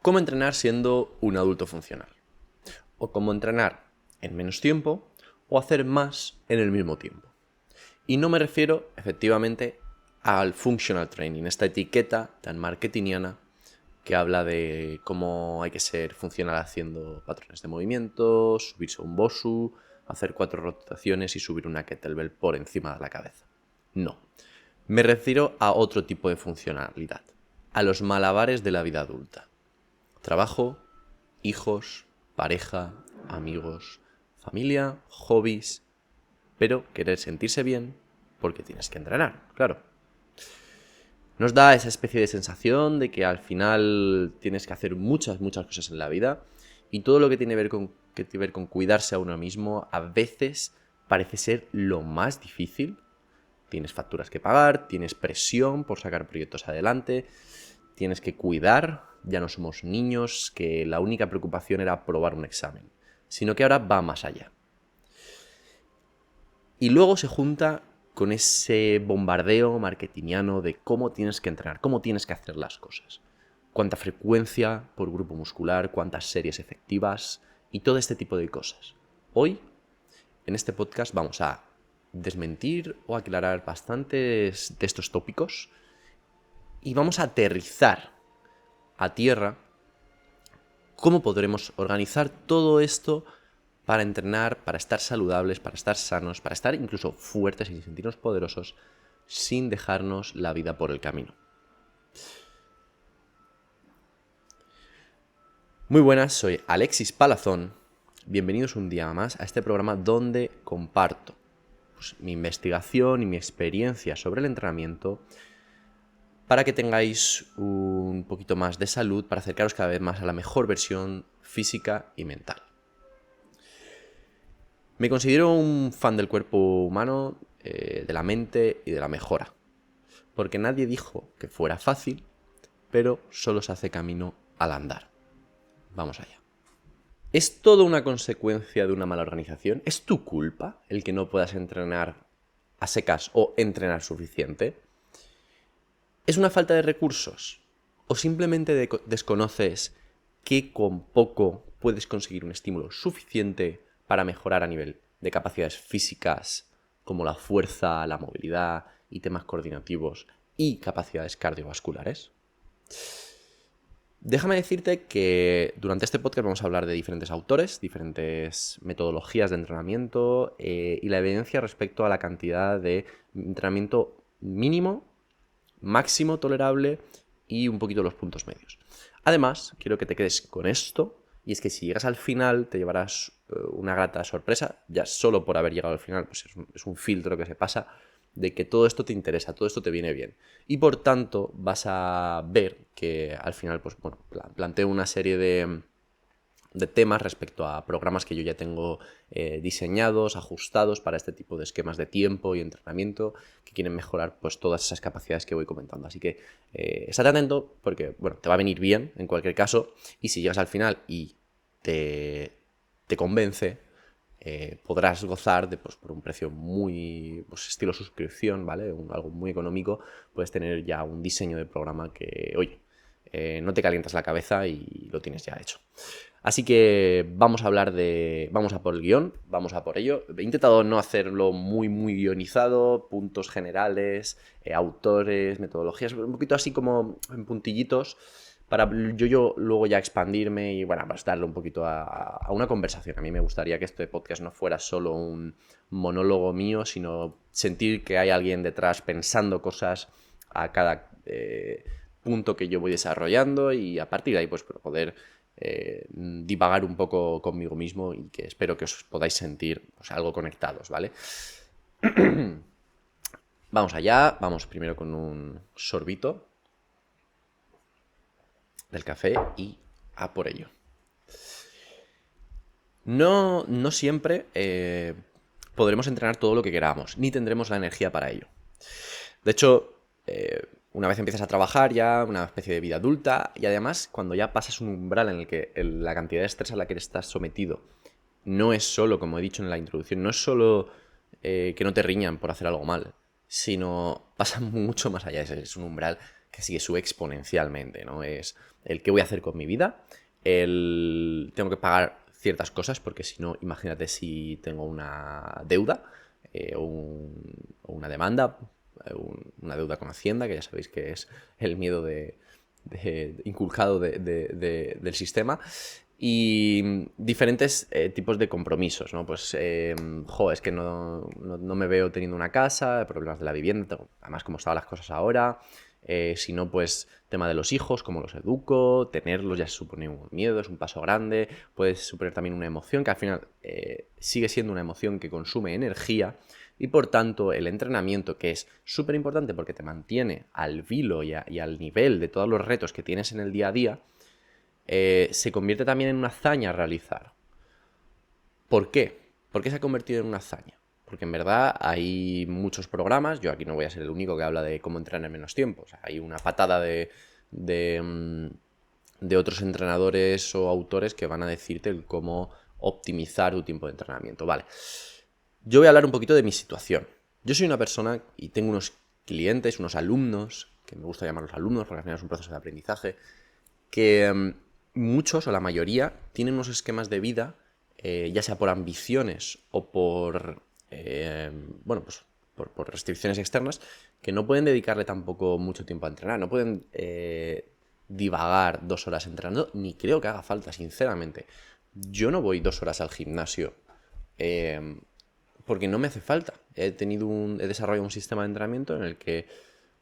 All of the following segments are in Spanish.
cómo entrenar siendo un adulto funcional. O cómo entrenar en menos tiempo o hacer más en el mismo tiempo. Y no me refiero, efectivamente, al functional training, esta etiqueta tan marketingiana que habla de cómo hay que ser funcional haciendo patrones de movimiento, subirse a un BOSU, hacer 4 rotaciones y subir una kettlebell por encima de la cabeza. No. Me refiero a otro tipo de funcionalidad, a los malabares de la vida adulta. Trabajo, hijos, pareja, amigos, familia, hobbies, pero querer sentirse bien porque tienes que entrenar, claro. Nos da esa especie de sensación de que al final tienes que hacer muchas cosas en la vida y todo lo que tiene que ver con cuidarse a uno mismo a veces parece ser lo más difícil. Tienes facturas que pagar, tienes presión por sacar proyectos adelante, tienes que cuidar, ya no somos niños que la única preocupación era aprobar un examen, sino que ahora va más allá. Y luego se junta con ese bombardeo marketingiano de cómo tienes que entrenar, cómo tienes que hacer las cosas. Cuánta frecuencia por grupo muscular, cuántas series efectivas y todo este tipo de cosas. Hoy, en este podcast, vamos a desmentir o aclarar bastantes de estos tópicos y vamos a aterrizar a tierra cómo podremos organizar todo esto para entrenar, para estar saludables, para estar sanos, para estar incluso fuertes y sentirnos poderosos sin dejarnos la vida por el camino. Muy buenas, soy Alexis Palazón. Bienvenidos un día más a este programa donde comparto mi investigación y mi experiencia sobre el entrenamiento para que tengáis un poquito más de salud, para acercaros cada vez más a la mejor versión física y mental. Me considero un fan del cuerpo humano, de la mente y de la mejora, porque nadie dijo que fuera fácil, pero solo se hace camino al andar. Vamos allá. ¿Es todo una consecuencia de una mala organización? ¿Es tu culpa el que no puedas entrenar a secas o entrenar suficiente? ¿Es una falta de recursos? ¿O simplemente desconoces que con poco puedes conseguir un estímulo suficiente para mejorar a nivel de capacidades físicas como la fuerza, la movilidad y temas coordinativos y capacidades cardiovasculares? Déjame decirte que durante este podcast vamos a hablar de diferentes autores, diferentes metodologías de entrenamiento y la evidencia respecto a la cantidad de entrenamiento mínimo, máximo tolerable y un poquito los puntos medios. Además, quiero que te quedes con esto, y es que si llegas al final te llevarás una grata sorpresa, ya solo por haber llegado al final, pues es un filtro que se pasa, de que todo esto te interesa, todo esto te viene bien. Y por tanto vas a ver que al final, pues bueno, planteo una serie de temas respecto a programas que yo ya tengo diseñados, ajustados para este tipo de esquemas de tiempo y entrenamiento que quieren mejorar pues todas esas capacidades que voy comentando. Así que estate atento porque bueno, te va a venir bien en cualquier caso, y si llegas al final y te convence, podrás gozar de, pues, por un precio muy estilo suscripción, ¿vale? Algo muy económico, puedes tener ya un diseño de programa que, oye, no te calientas la cabeza y lo tienes ya hecho. Así que vamos a por el guión, vamos a por ello. He intentado no hacerlo muy guionizado, puntos generales, autores, metodologías, un poquito así como en puntillitos, para yo luego ya expandirme y bueno, pues darle un poquito a una conversación. A mí me gustaría que este podcast no fuera solo un monólogo mío, sino sentir que hay alguien detrás pensando cosas a cada punto que yo voy desarrollando, y a partir de ahí pues poder divagar un poco conmigo mismo, y que espero que os podáis sentir pues, algo conectados, ¿vale? Vamos allá, vamos primero con un sorbito del café y a por ello. No siempre podremos entrenar todo lo que queramos, ni tendremos la energía para ello. De hecho, una vez empiezas a trabajar ya, una especie de vida adulta, y además cuando ya pasas un umbral en el que la cantidad de estrés a la que estás sometido no es solo, como he dicho en la introducción, no es solo que no te riñan por hacer algo mal, sino pasa mucho más allá. Es un umbral que sí que sube exponencialmente, ¿no? Es el qué voy a hacer con mi vida, el tengo que pagar ciertas cosas, porque si no, imagínate si tengo una deuda o una demanda, una deuda con Hacienda, que ya sabéis que es el miedo inculcado del sistema. Y diferentes tipos de compromisos, ¿no? Pues, es que no me veo teniendo una casa, problemas de la vivienda, además como estaban las cosas ahora. Si no, pues tema de los hijos, cómo los educo, tenerlos ya supone un miedo, es un paso grande, puede suponer también una emoción, que al final sigue siendo una emoción que consume energía, y por tanto el entrenamiento, que es súper importante porque te mantiene al vilo y al nivel de todos los retos que tienes en el día a día, se convierte también en una hazaña a realizar. ¿Por qué? ¿Por qué se ha convertido en una hazaña? Porque en verdad hay muchos programas, yo aquí no voy a ser el único que habla de cómo entrenar en menos tiempo, o sea, hay una patada de otros entrenadores o autores que van a decirte el cómo optimizar tu tiempo de entrenamiento. Vale, yo voy a hablar un poquito de mi situación. Yo soy una persona y tengo unos clientes, unos alumnos, que me gusta llamarlos alumnos porque al final es un proceso de aprendizaje, que muchos o la mayoría tienen unos esquemas de vida, ya sea por ambiciones o por restricciones externas, que no pueden dedicarle tampoco mucho tiempo a entrenar, no pueden divagar 2 horas entrenando, ni creo que haga falta, sinceramente. Yo no voy 2 horas al gimnasio porque no me hace falta. He desarrollado un sistema de entrenamiento en el que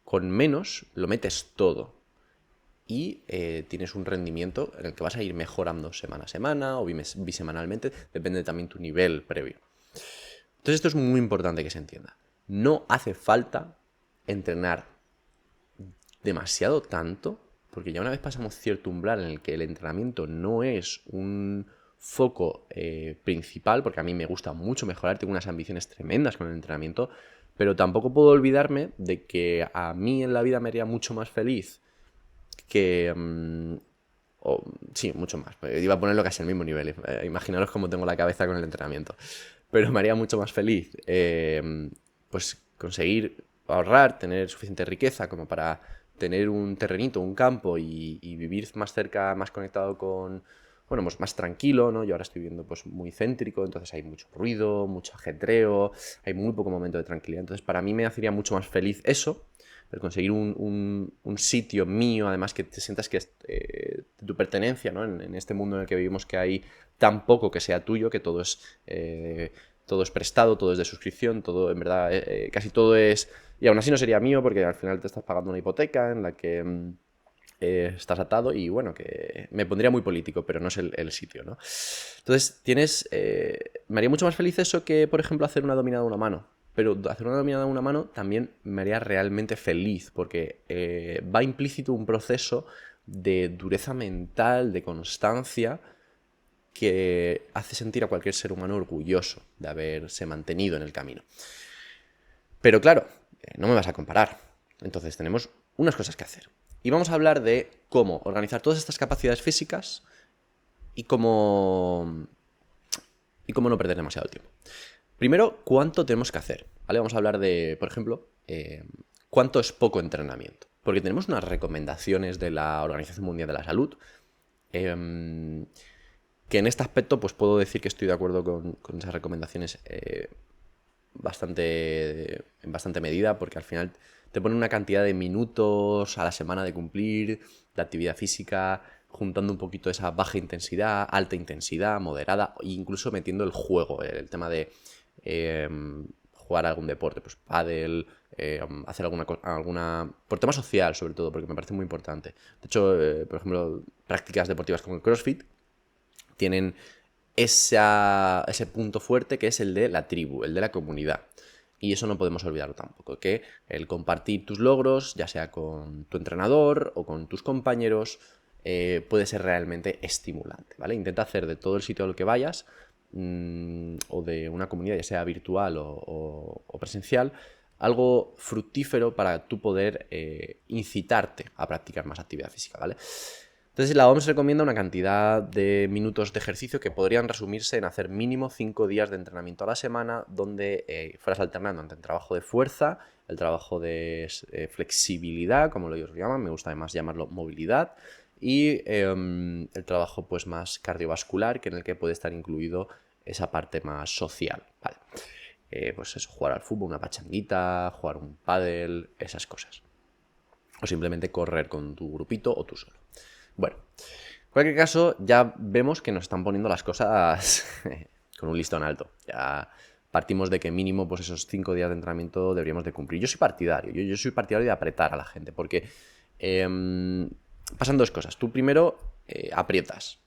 con menos lo metes todo. Y tienes un rendimiento en el que vas a ir mejorando semana a semana o bisemanalmente, depende también tu nivel previo. Entonces esto es muy importante que se entienda. No hace falta entrenar demasiado tanto, porque ya una vez pasamos cierto umbral en el que el entrenamiento no es un foco principal, porque a mí me gusta mucho mejorar, tengo unas ambiciones tremendas con el entrenamiento, pero tampoco puedo olvidarme de que a mí en la vida me haría mucho más feliz que... sí, mucho más. Iba a ponerlo casi al mismo nivel. Imaginaros cómo tengo la cabeza con el entrenamiento. Pero me haría mucho más feliz pues conseguir ahorrar, tener suficiente riqueza como para tener un terrenito, un campo y vivir más cerca, más conectado con... Bueno, pues más tranquilo, ¿no? Yo ahora estoy viviendo pues muy céntrico, entonces hay mucho ruido, mucho ajetreo, hay muy poco momento de tranquilidad. Entonces para mí me haría mucho más feliz eso, el conseguir un sitio mío, además que te sientas que es tu pertenencia, ¿no? En este mundo en el que vivimos, que hay tan poco que sea tuyo, que todo es prestado, todo es de suscripción, todo, en verdad, casi todo es... Y aún así no sería mío porque al final te estás pagando una hipoteca en la que estás atado y bueno, que me pondría muy político, pero no es el sitio, ¿no? Entonces me haría mucho más feliz eso que, por ejemplo, hacer una dominada a una mano. Pero hacer una dominada a una mano también me haría realmente feliz, porque va implícito un proceso de dureza mental, de constancia, que hace sentir a cualquier ser humano orgulloso de haberse mantenido en el camino. Pero claro, no me vas a comparar. Entonces tenemos unas cosas que hacer. Y vamos a hablar de cómo organizar todas estas capacidades físicas y cómo no perder demasiado tiempo. Primero, ¿cuánto tenemos que hacer? ¿Vale? Vamos a hablar de, por ejemplo, cuánto es poco entrenamiento. Porque tenemos unas recomendaciones de la Organización Mundial de la Salud que en este aspecto pues puedo decir que estoy de acuerdo con esas recomendaciones en bastante medida, porque al final te ponen una cantidad de minutos a la semana de cumplir, de actividad física, juntando un poquito esa baja intensidad, alta intensidad, moderada, e incluso metiendo el juego, el tema de jugar algún deporte, pues pádel, hacer alguna... Por tema social, sobre todo, porque me parece muy importante. De hecho, por ejemplo, prácticas deportivas como el CrossFit tienen ese punto fuerte que es el de la tribu, el de la comunidad. Y eso no podemos olvidarlo tampoco, que el compartir tus logros, ya sea con tu entrenador o con tus compañeros, puede ser realmente estimulante, ¿vale? Intenta hacer de todo el sitio al que vayas o de una comunidad, ya sea virtual o presencial, algo fructífero para tú poder incitarte a practicar más actividad física, ¿vale? Entonces la OMS recomienda una cantidad de minutos de ejercicio que podrían resumirse en hacer mínimo 5 días de entrenamiento a la semana, donde fueras alternando entre trabajo de fuerza el trabajo de flexibilidad, como ellos lo llaman, me gusta además llamarlo movilidad, y el trabajo pues más cardiovascular, que en el que puede estar incluido esa parte más social, ¿vale? Pues eso, jugar al fútbol, una pachanguita, jugar un pádel, esas cosas. O simplemente correr con tu grupito o tú solo. Bueno, en cualquier caso, ya vemos que nos están poniendo las cosas con un listón alto. Ya partimos de que mínimo pues esos 5 días de entrenamiento deberíamos de cumplir. Yo soy partidario, yo soy partidario de apretar a la gente, porque pasan dos cosas. Tú primero aprietas.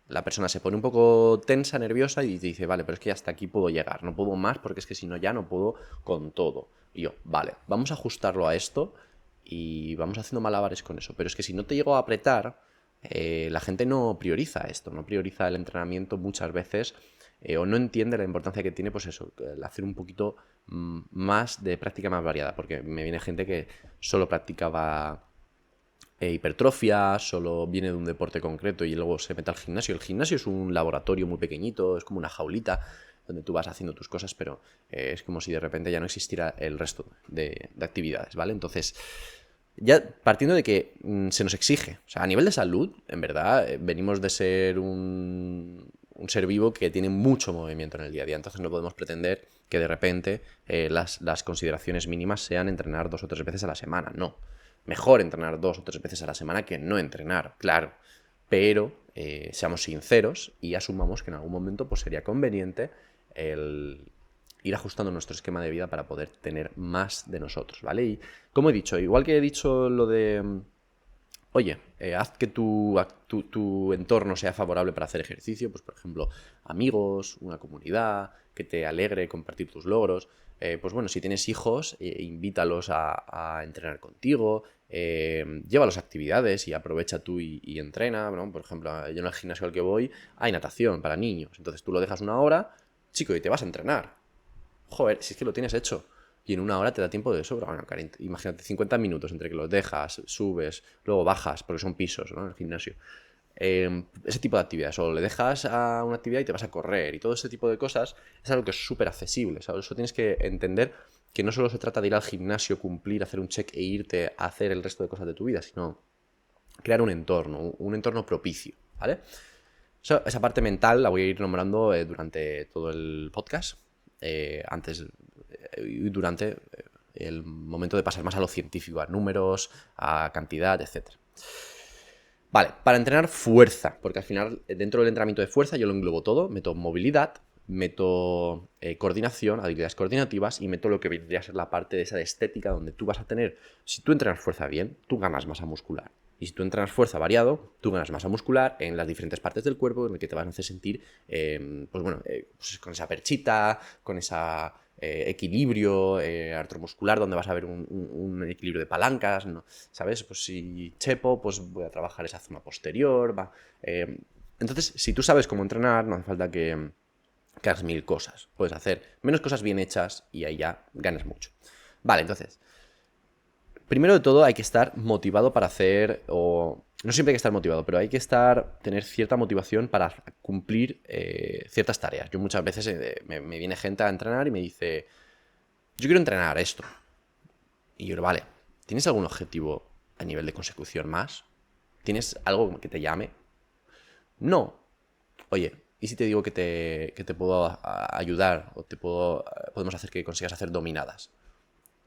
La persona se pone un poco tensa, nerviosa y dice, vale, pero es que hasta aquí puedo llegar, no puedo más porque es que si no ya no puedo con todo. Y yo, vale, vamos a ajustarlo a esto y vamos haciendo malabares con eso. Pero es que si no te llego a apretar, la gente no prioriza esto, no prioriza el entrenamiento muchas veces o no entiende la importancia que tiene, pues eso, el hacer un poquito más de práctica más variada. Porque me viene gente que solo practicaba hipertrofia, solo viene de un deporte concreto y luego se mete al gimnasio. El gimnasio es un laboratorio muy pequeñito, es como una jaulita donde tú vas haciendo tus cosas, pero es como si de repente ya no existiera el resto de actividades, ¿vale? Entonces, ya partiendo de que se nos exige, o sea, a nivel de salud, en verdad, venimos de ser un ser vivo que tiene mucho movimiento en el día a día, entonces no podemos pretender que de repente las consideraciones mínimas sean entrenar 2 o 3 veces a la semana, no. Mejor entrenar 2 o 3 veces a la semana que no entrenar, claro. Pero seamos sinceros y asumamos que en algún momento pues, sería conveniente el ir ajustando nuestro esquema de vida para poder tener más de nosotros, ¿vale? Y como he dicho, igual que he dicho lo de, oye, haz que tu entorno sea favorable para hacer ejercicio, pues por ejemplo, amigos, una comunidad, que te alegre compartir tus logros. Pues bueno, si tienes hijos, invítalos a entrenar contigo, llévalos a actividades y aprovecha tú y entrena, ¿no? Por ejemplo, yo en el gimnasio al que voy hay natación para niños, entonces tú lo dejas una hora, chico, y te vas a entrenar. Joder, si es que lo tienes hecho. Y en una hora te da tiempo de sobra. Bueno, imagínate, 50 minutos entre que los dejas, subes, luego bajas, porque son pisos, ¿no? En el gimnasio. Ese tipo de actividades. O le dejas a una actividad y te vas a correr. Y todo ese tipo de cosas es algo que es súper accesible, ¿sabes? Eso tienes que entender que no solo se trata de ir al gimnasio, cumplir, hacer un check e irte a hacer el resto de cosas de tu vida, sino crear un entorno propicio, ¿vale? Esa parte mental la voy a ir nombrando durante todo el podcast. Antes y durante el momento de pasar más a lo científico, a números, a cantidad, etc. Vale, para entrenar fuerza, porque al final dentro del entrenamiento de fuerza yo lo englobo todo, meto movilidad, meto coordinación, habilidades coordinativas y meto lo que vendría a ser la parte de esa de estética donde tú vas a tener, si tú entrenas fuerza bien, tú ganas masa muscular. Y si tú entrenas fuerza variado, tú ganas masa muscular en las diferentes partes del cuerpo en el que te van a hacer sentir, pues con esa perchita, con esa equilibrio artromuscular, donde vas a ver un equilibrio de palancas, ¿no? ¿Sabes? Pues si chepo, pues voy a trabajar esa zona posterior, va. Entonces, si tú sabes cómo entrenar, no hace falta que hagas 1000 cosas. Puedes hacer menos cosas bien hechas y ahí ya ganas mucho. Vale, entonces, primero de todo hay que estar motivado para hacer, o no siempre hay que estar motivado, pero hay que tener cierta motivación para cumplir ciertas tareas. Yo muchas veces me viene gente a entrenar y me dice, yo quiero entrenar esto. Y yo, vale, ¿tienes algún objetivo a nivel de consecución más? ¿Tienes algo que te llame? No. Oye, ¿y si te digo que te puedo ayudar o podemos hacer que consigas hacer dominadas?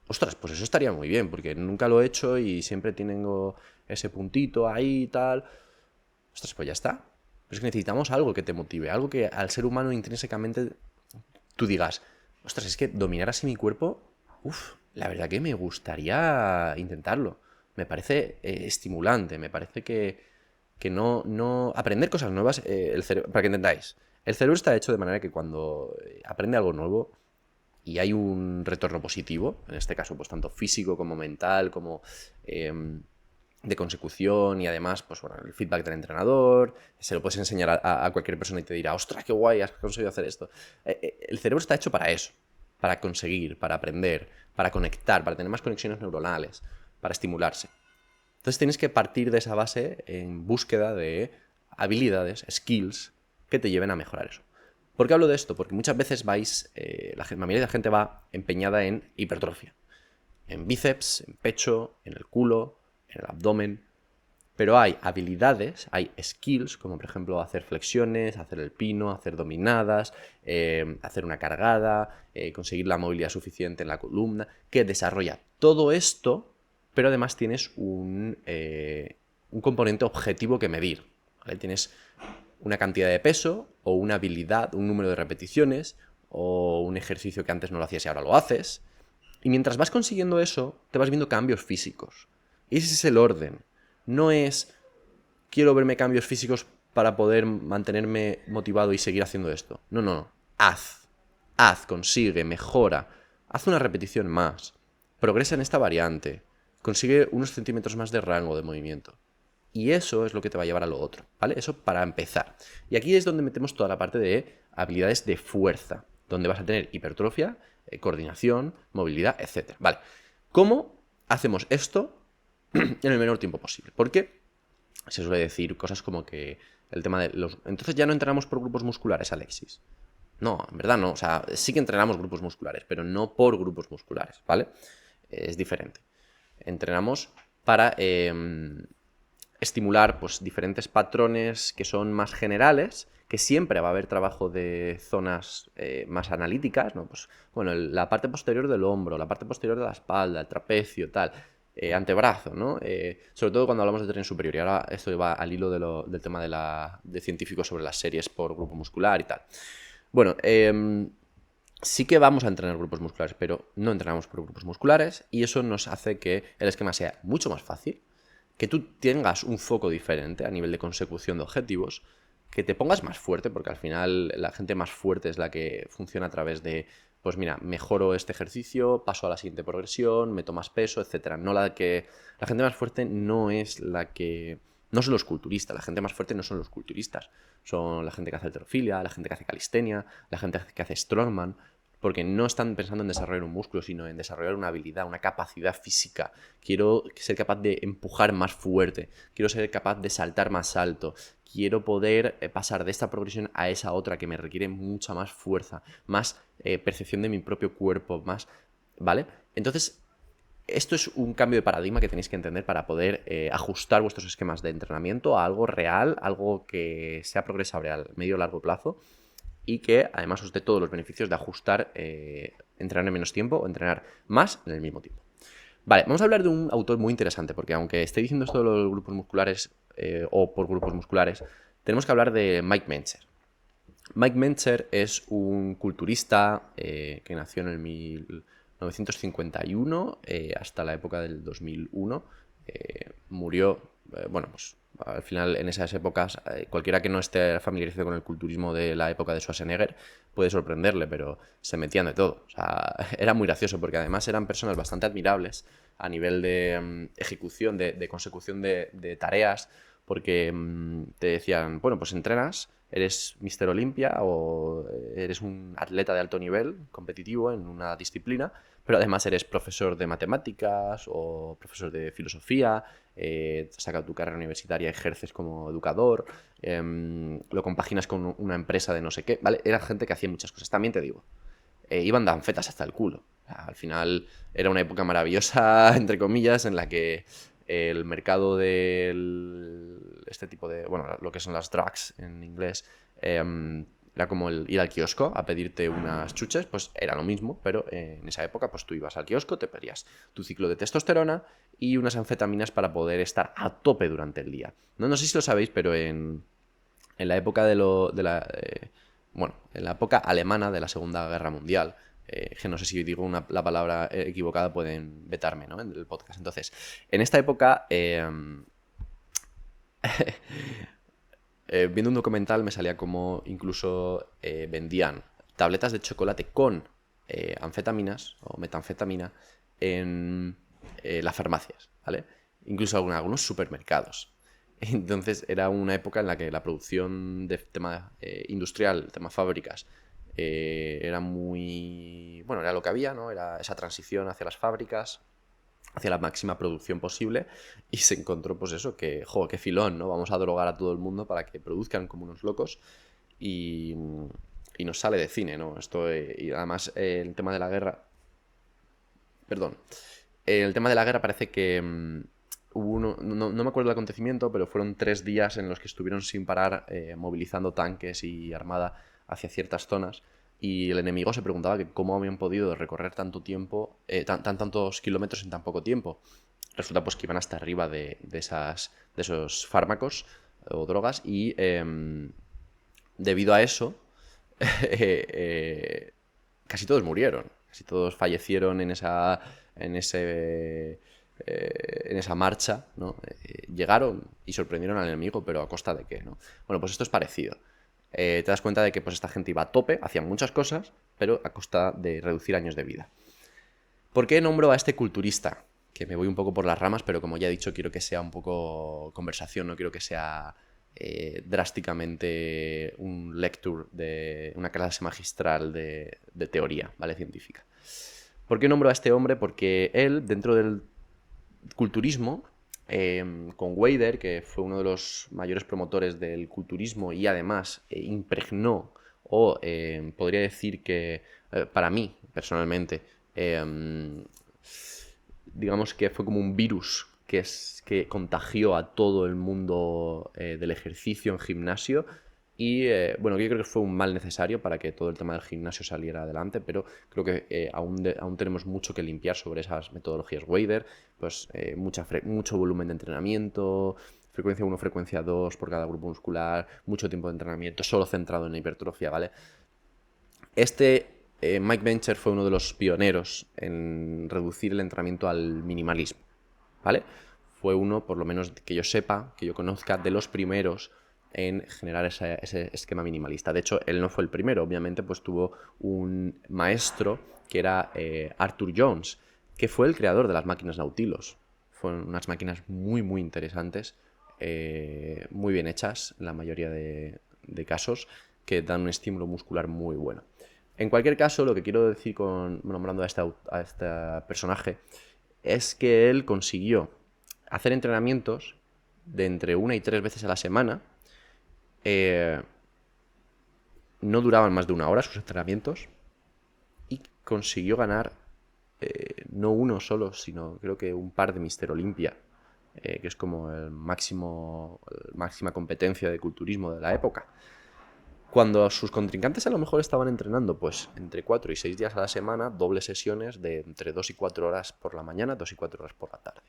Ostras, pues eso estaría muy bien, porque nunca lo he hecho y siempre tengo ese puntito ahí y tal. Ostras, pues ya está. Pero es que necesitamos algo que te motive, algo que al ser humano intrínsecamente tú digas, ostras, es que dominar así mi cuerpo, la verdad que me gustaría intentarlo. Me parece estimulante, me parece que no... Aprender cosas nuevas, para que entendáis, el cerebro está hecho de manera que cuando aprende algo nuevo y hay un retorno positivo, en este caso pues tanto físico como mental, como de consecución y además pues bueno, el feedback del entrenador, se lo puedes enseñar a cualquier persona y te dirá, ostras, qué guay, has conseguido hacer esto. El cerebro está hecho para eso, para conseguir, para aprender, para conectar, para tener más conexiones neuronales, para estimularse. Entonces tienes que partir de esa base en búsqueda de habilidades, skills, que te lleven a mejorar eso. ¿Por qué hablo de esto? Porque muchas veces la mayoría de la gente va empeñada en hipertrofia. en bíceps, en pecho, en el culo, en el abdomen. Pero hay habilidades, hay skills, como por ejemplo hacer flexiones, hacer el pino, hacer dominadas, hacer una cargada, conseguir la movilidad suficiente en la columna, que desarrolla todo esto, pero además tienes un componente objetivo que medir. ¿Vale? Tienes una cantidad de peso o una habilidad, un número de repeticiones o un ejercicio que antes no lo hacías y ahora lo haces. Y mientras vas consiguiendo eso, te vas viendo cambios físicos. Y ese es el orden. No es quiero verme cambios físicos para poder mantenerme motivado y seguir haciendo esto. No, no, no. Haz, consigue, mejora. Haz una repetición más. Progresa en esta variante. Consigue unos centímetros más de rango de movimiento. Y eso es lo que te va a llevar a lo otro, ¿vale? Eso para empezar. Y aquí es donde metemos toda la parte de habilidades de fuerza, donde vas a tener hipertrofia, coordinación, movilidad, etc. Vale. ¿Cómo hacemos esto en el menor tiempo posible? Porque se suele decir cosas como que el tema de los... Entonces ya no entrenamos por grupos musculares, Alexis. No, en verdad no. O sea, sí que entrenamos grupos musculares, pero no por grupos musculares, ¿vale? Es diferente. Entrenamos para estimular pues, diferentes patrones que son más generales, que siempre va a haber trabajo de zonas más analíticas, ¿no? Pues, bueno, la parte posterior del hombro, la parte posterior de la espalda, el trapecio, tal, antebrazo, ¿no? Sobre todo cuando hablamos de tren superior, y ahora esto va al hilo del tema de científicos sobre las series por grupo muscular y tal. Bueno, sí que vamos a entrenar grupos musculares, pero no entrenamos por grupos musculares y eso nos hace que el esquema sea mucho más fácil, que tú tengas un foco diferente a nivel de consecución de objetivos, que te pongas más fuerte, porque al final la gente más fuerte es la que funciona a través de, pues mira, mejoro este ejercicio, paso a la siguiente progresión, meto más peso, etcétera. No la que la gente más fuerte no es la que no son los culturistas, la gente más fuerte no son los culturistas, son la gente que hace halterofilia, la gente que hace calistenia, la gente que hace strongman, porque no están pensando en desarrollar un músculo, sino en desarrollar una habilidad, una capacidad física. Quiero ser capaz de empujar más fuerte, quiero ser capaz de saltar más alto, quiero poder pasar de esta progresión a esa otra que me requiere mucha más fuerza, más percepción de mi propio cuerpo, más... ¿Vale? Entonces, esto es un cambio de paradigma que tenéis que entender para poder ajustar vuestros esquemas de entrenamiento a algo real, algo que sea progresable al medio o largo plazo y que además os dé todos los beneficios de ajustar, entrenar en menos tiempo o entrenar más en el mismo tiempo. Vale, vamos a hablar de un autor muy interesante, porque aunque esté diciendo esto de los grupos musculares o por grupos musculares, tenemos que hablar de Mike Mentzer. Mike Mentzer es un culturista que nació en el 1951 hasta la época del 2001. Murió, bueno, pues al final en esas épocas, cualquiera que no esté familiarizado con el culturismo de la época de Schwarzenegger puede sorprenderle, pero se metían de todo. O sea, era muy gracioso porque además eran personas bastante admirables a nivel de ejecución, de consecución de tareas, porque te decían, bueno, pues entrenas, eres Mr. Olympia o eres un atleta de alto nivel competitivo en una disciplina, pero además eres profesor de matemáticas o profesor de filosofía, sacas tu carrera universitaria, ejerces como educador, lo compaginas con una empresa de no sé qué, ¿vale? Era gente que hacía muchas cosas. También te digo, iban de anfetas hasta el culo. O sea, al final era una época maravillosa, entre comillas, en la que el mercado de este tipo de, bueno, lo que son las drugs en inglés, era como el ir al kiosco a pedirte unas chuches, pues era lo mismo, pero en esa época pues tú ibas al kiosco, te pedías tu ciclo de testosterona y unas anfetaminas para poder estar a tope durante el día. No sé si lo sabéis, pero en la época bueno, en la época alemana de la Segunda Guerra Mundial, que no sé si digo la palabra equivocada, pueden vetarme, ¿no? En el podcast. Entonces, en esta época, viendo un documental me salía como incluso vendían tabletas de chocolate con anfetaminas o metanfetamina en las farmacias, ¿vale? Incluso algunos supermercados. Entonces era una época en la que la producción de tema industrial, tema fábricas, era muy... Bueno, era lo que había, ¿no? Era esa transición hacia las fábricas, hacia la máxima producción posible, y se encontró pues eso, que, jo, qué filón, ¿no? Vamos a drogar a todo el mundo para que produzcan como unos locos y nos sale de cine, ¿no? Esto, y además el tema de la guerra... Perdón. el tema de la guerra parece que hubo no me acuerdo del acontecimiento, pero fueron 3 días en los que estuvieron sin parar movilizando tanques y armada hacia ciertas zonas. Y el enemigo se preguntaba que cómo habían podido recorrer tanto tiempo, tantos kilómetros en tan poco tiempo. Resulta pues que iban hasta arriba de esos fármacos o drogas y debido a eso casi todos murieron, casi todos fallecieron en esa marcha, ¿no? Llegaron y sorprendieron al enemigo, pero ¿a costa de qué, no? Bueno, pues esto es parecido. Te das cuenta de que pues, esta gente iba a tope, hacían muchas cosas, pero a costa de reducir años de vida. ¿Por qué nombro a este culturista? Que me voy un poco por las ramas, pero como ya he dicho, quiero que sea un poco conversación, no quiero que sea drásticamente un lecture de una clase magistral de teoría, ¿vale? Científica. ¿Por qué nombro a este hombre? Porque él, dentro del culturismo, con Weider, que fue uno de los mayores promotores del culturismo y además impregnó, o podría decir que, para mí, personalmente, digamos que fue como un virus que contagió a todo el mundo del ejercicio en gimnasio. Y bueno, yo creo que fue un mal necesario para que todo el tema del gimnasio saliera adelante, pero creo que aún tenemos mucho que limpiar sobre esas metodologías Weider, pues mucho volumen de entrenamiento, frecuencia 1, frecuencia 2 por cada grupo muscular, mucho tiempo de entrenamiento, solo centrado en la hipertrofia, ¿vale? Mike Bencher fue uno de los pioneros en reducir el entrenamiento al minimalismo, ¿vale? Fue uno, por lo menos que yo sepa, que yo conozca, de los primeros en generar ese esquema minimalista. De hecho, él no fue el primero, obviamente, pues tuvo un maestro que era Arthur Jones, que fue el creador de las máquinas Nautilus. Fueron unas máquinas muy, muy interesantes, muy bien hechas en la mayoría de casos, que dan un estímulo muscular muy bueno. En cualquier caso, lo que quiero decir nombrando a este personaje es que él consiguió hacer entrenamientos de entre 1 y 3 veces a la semana. No duraban más de 1 hora sus entrenamientos y consiguió ganar no uno solo, sino creo que un par de Mister Olympia, que es como máxima competencia de culturismo de la época. Cuando sus contrincantes a lo mejor estaban entrenando pues entre 4 y 6 días a la semana, dobles sesiones de entre 2 y 4 horas por la mañana, 2 y 4 horas por la tarde.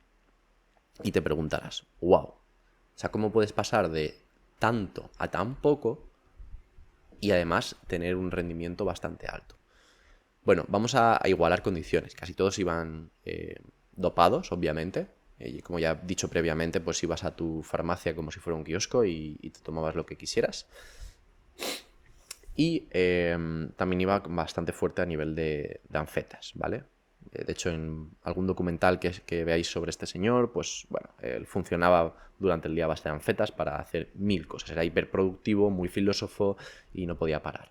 Y te preguntarás, wow, o sea, ¿cómo puedes pasar de tanto a tan poco y además tener un rendimiento bastante alto? Bueno, vamos a igualar condiciones. Casi todos iban dopados, obviamente. Como ya he dicho previamente, pues ibas a tu farmacia como si fuera un kiosco y te tomabas lo que quisieras. Y también iba bastante fuerte a nivel de anfetas, ¿vale? De hecho, en algún documental que veáis sobre este señor, pues bueno, él funcionaba durante el día a base de anfetas para hacer 1000 cosas. Era hiperproductivo, muy filósofo y no podía parar.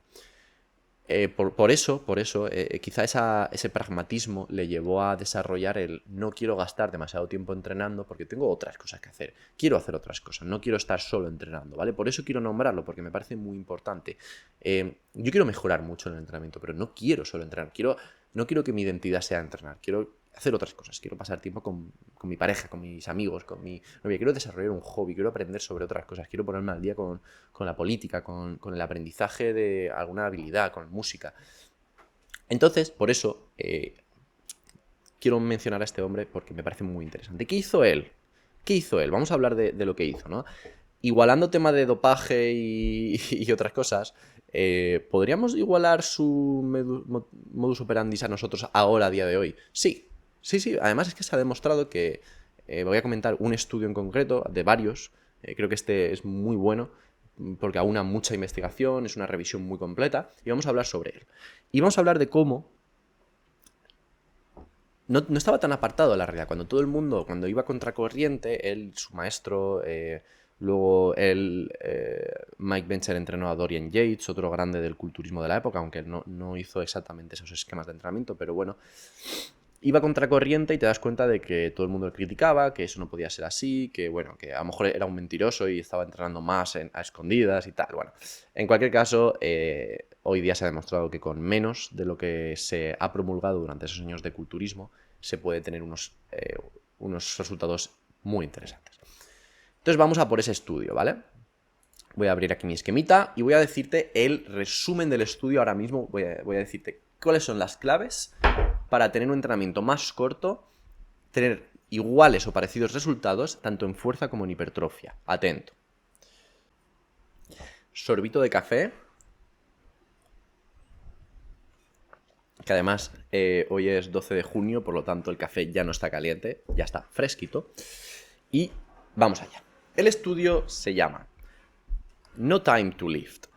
Por eso, quizá ese pragmatismo le llevó a desarrollar el no quiero gastar demasiado tiempo entrenando porque tengo otras cosas que hacer. Quiero hacer otras cosas, no quiero estar solo entrenando, ¿vale? Por eso quiero nombrarlo, porque me parece muy importante. Yo quiero mejorar mucho en el entrenamiento, pero no quiero solo entrenar. No quiero que mi identidad sea entrenar. Quiero hacer otras cosas. Quiero pasar tiempo con mi pareja, con mis amigos, con mi novia. Quiero desarrollar un hobby, quiero aprender sobre otras cosas. Quiero ponerme al día con la política, con el aprendizaje de alguna habilidad, con música. Entonces, por eso, quiero mencionar a este hombre porque me parece muy interesante. ¿Qué hizo él? Vamos a hablar de lo que hizo, ¿no? Igualando tema de dopaje y otras cosas, ¿podríamos igualar su modus operandi a nosotros ahora, a día de hoy? Sí. Además es que se ha demostrado que... voy a comentar un estudio en concreto, de varios. Creo que este es muy bueno, porque aúna mucha investigación, es una revisión muy completa, y vamos a hablar sobre él. Y vamos a hablar de cómo no estaba tan apartado de la realidad. Cuando iba contracorriente, él, su maestro, luego Mike Bencher entrenó a Dorian Yates, otro grande del culturismo de la época, aunque no hizo exactamente esos esquemas de entrenamiento, pero bueno, iba contracorriente y te das cuenta de que todo el mundo le criticaba, que eso no podía ser así, que bueno, que a lo mejor era un mentiroso y estaba entrenando más a escondidas y tal. Bueno, en cualquier caso, hoy día se ha demostrado que con menos de lo que se ha promulgado durante esos años de culturismo, se puede tener unos resultados muy interesantes. Entonces vamos a por ese estudio, ¿vale? Voy a abrir aquí mi esquemita y voy a decirte el resumen del estudio ahora mismo. Voy a decirte cuáles son las claves para tener un entrenamiento más corto, tener iguales o parecidos resultados, tanto en fuerza como en hipertrofia. Atento. Sorbito de café. Que además hoy es 12 de junio, por lo tanto el café ya no está caliente, ya está fresquito. Y vamos allá. El estudio se llama No Time to Lift.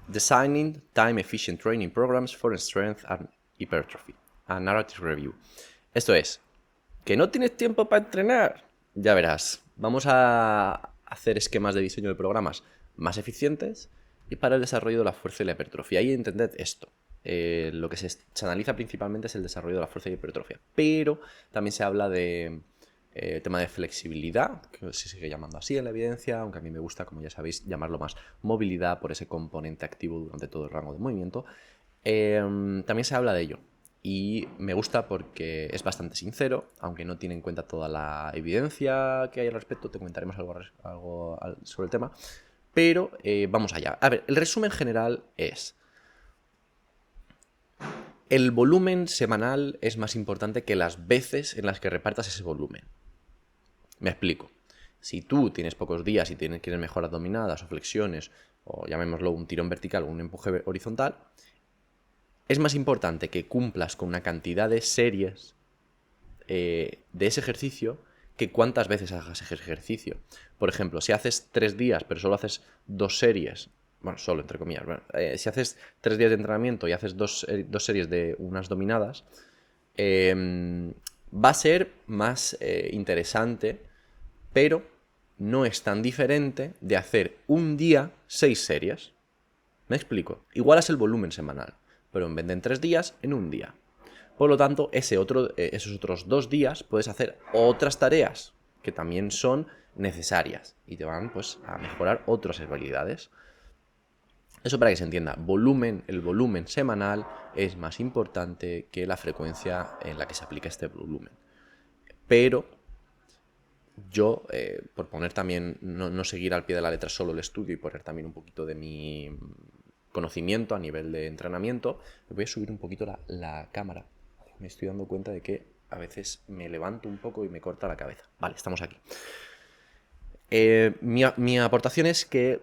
Designing Time Efficient Training Programs for Strength and Hypertrophy. A Narrative Review. Esto es, ¿que no tienes tiempo para entrenar? Ya verás. Vamos a hacer esquemas de diseño de programas más eficientes y para el desarrollo de la fuerza y la hipertrofia. Y entended esto. Lo que se analiza principalmente es el desarrollo de la fuerza y hipertrofia. Pero también se habla de tema de flexibilidad, que se sigue llamando así en la evidencia, aunque a mí me gusta, como ya sabéis, llamarlo más movilidad por ese componente activo durante todo el rango de movimiento. También se habla de ello. Y me gusta porque es bastante sincero, aunque no tiene en cuenta toda la evidencia que hay al respecto, te comentaremos algo sobre el tema. Pero vamos allá. A ver, el resumen general es: el volumen semanal es más importante que las veces en las que repartas ese volumen. Me explico. Si tú tienes pocos días y quieres mejorar dominadas o flexiones, o llamémoslo un tirón vertical o un empuje horizontal, es más importante que cumplas con una cantidad de series de ese ejercicio que cuántas veces hagas ese ejercicio. Por ejemplo, si haces 3 días pero solo haces 2 series, bueno, solo entre comillas, si haces 3 días de entrenamiento y haces 2 series de unas dominadas, va a ser más interesante, pero no es tan diferente de hacer un día 6 series. ¿Me explico? Igual es el volumen semanal, pero en vez de en 3 días, en un día. Por lo tanto, esos otros 2 días puedes hacer otras tareas que también son necesarias y te van pues a mejorar otras habilidades. Eso para que se entienda, el volumen semanal es más importante que la frecuencia en la que se aplica este volumen. Pero yo, por poner también, no seguir al pie de la letra solo el estudio y poner también un poquito de mi conocimiento a nivel de entrenamiento, me voy a subir un poquito la cámara. Me estoy dando cuenta de que a veces me levanto un poco y me corta la cabeza. Vale, estamos aquí. Mi aportación es que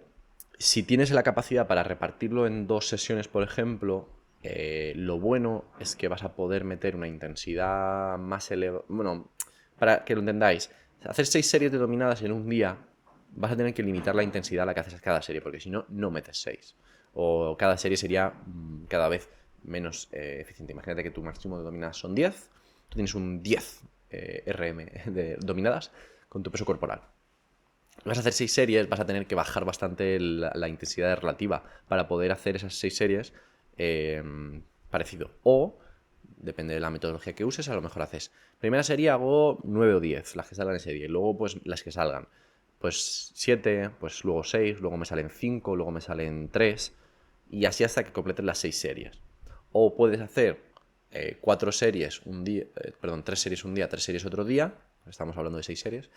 si tienes la capacidad para repartirlo en 2 sesiones, por ejemplo, lo bueno es que vas a poder meter una intensidad más elevada. Bueno, para que lo entendáis, hacer 6 series de dominadas en un día, vas a tener que limitar la intensidad a la que haces cada serie, porque si no, no metes 6. O cada serie sería cada vez menos eficiente. Imagínate que tu máximo de dominadas son 10, tú tienes un 10 RM de dominadas con tu peso corporal. Vas a hacer 6 series, vas a tener que bajar bastante la intensidad relativa para poder hacer esas 6 series parecido. O, depende de la metodología que uses, a lo mejor haces primera serie hago 9 o 10, las que salgan ese día, y luego pues las que salgan pues 7, pues luego 6, luego me salen 5, luego me salen 3, y así hasta que completes las 6 series. O puedes hacer 4 series un día, 3 series un día, 3 series otro día, estamos hablando de 6 series,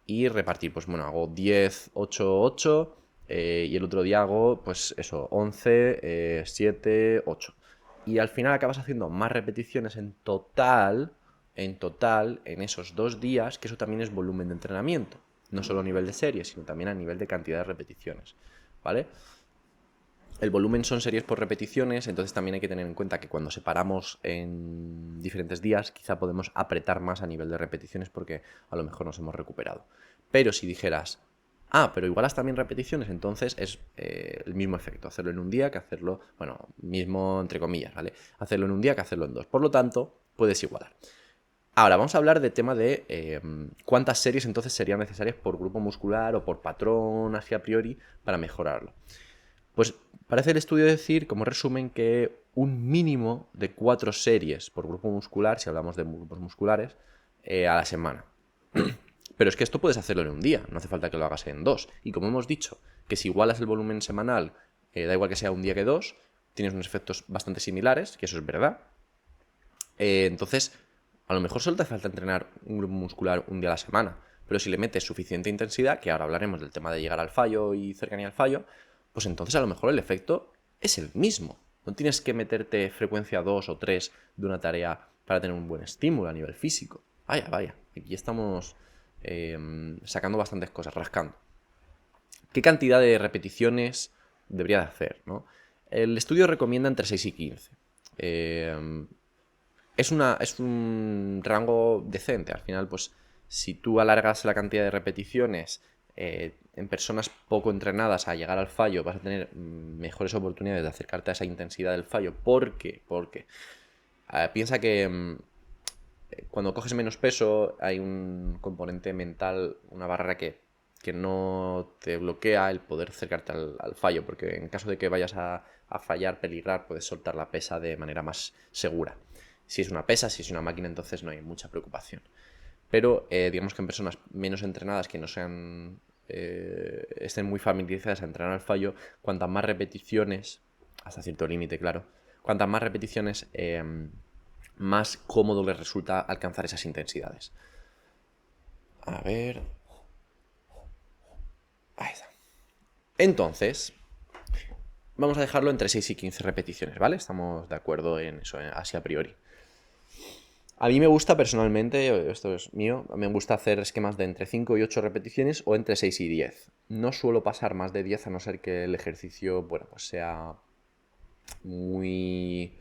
y repartir, pues bueno, hago 10, 8, 8, y el otro día hago, pues eso, 11, 7, 8. Y al final acabas haciendo más repeticiones en total, en esos 2 días, que eso también es volumen de entrenamiento. No solo a nivel de series, sino también a nivel de cantidad de repeticiones, ¿vale? El volumen son series por repeticiones, entonces también hay que tener en cuenta que cuando separamos en diferentes días, quizá podemos apretar más a nivel de repeticiones porque a lo mejor nos hemos recuperado. Pero si dijeras, pero igualas también repeticiones, entonces es el mismo efecto, hacerlo en un día que hacerlo, bueno, mismo entre comillas, ¿vale? Hacerlo en un día que hacerlo en 2. Por lo tanto, puedes igualar. Ahora, vamos a hablar de tema de cuántas series entonces serían necesarias por grupo muscular o por patrón así a priori para mejorarlo. Pues parece el estudio decir, como resumen, que un mínimo de 4 series por grupo muscular, si hablamos de grupos musculares, a la semana. Pero es que esto puedes hacerlo en un día, no hace falta que lo hagas en 2. Y como hemos dicho, que si igualas el volumen semanal, da igual que sea un día que 2, tienes unos efectos bastante similares, que eso es verdad. Entonces, a lo mejor solo te falta entrenar un grupo muscular un día a la semana, pero si le metes suficiente intensidad, que ahora hablaremos del tema de llegar al fallo y cercanía al fallo, pues entonces a lo mejor el efecto es el mismo. No tienes que meterte frecuencia 2 o 3 de una tarea para tener un buen estímulo a nivel físico. Vaya, vaya, aquí estamos sacando bastantes cosas, rascando. ¿Qué cantidad de repeticiones debería de hacer, ¿no? El estudio recomienda entre 6 y 15. Es un rango decente. Al final, pues, si tú alargas la cantidad de repeticiones en personas poco entrenadas a llegar al fallo, vas a tener mejores oportunidades de acercarte a esa intensidad del fallo. ¿Por qué? Porque piensa que cuando coges menos peso hay un componente mental, una barrera que no te bloquea el poder acercarte al fallo, porque en caso de que vayas a fallar, peligrar, puedes soltar la pesa de manera más segura. Si es una pesa, si es una máquina, entonces no hay mucha preocupación. Pero digamos que en personas menos entrenadas que no sean estén muy familiarizadas a entrenar al fallo, cuantas más repeticiones, hasta cierto límite, claro, cuantas más repeticiones, más cómodo les resulta alcanzar esas intensidades. A ver. Ahí está. Entonces, vamos a dejarlo entre 6 y 15 repeticiones, ¿vale? Estamos de acuerdo en eso, así a priori. A mí me gusta personalmente, esto es mío, me gusta hacer esquemas de entre 5 y 8 repeticiones o entre 6 y 10. No suelo pasar más de 10 a no ser que el ejercicio, bueno, pues sea muy...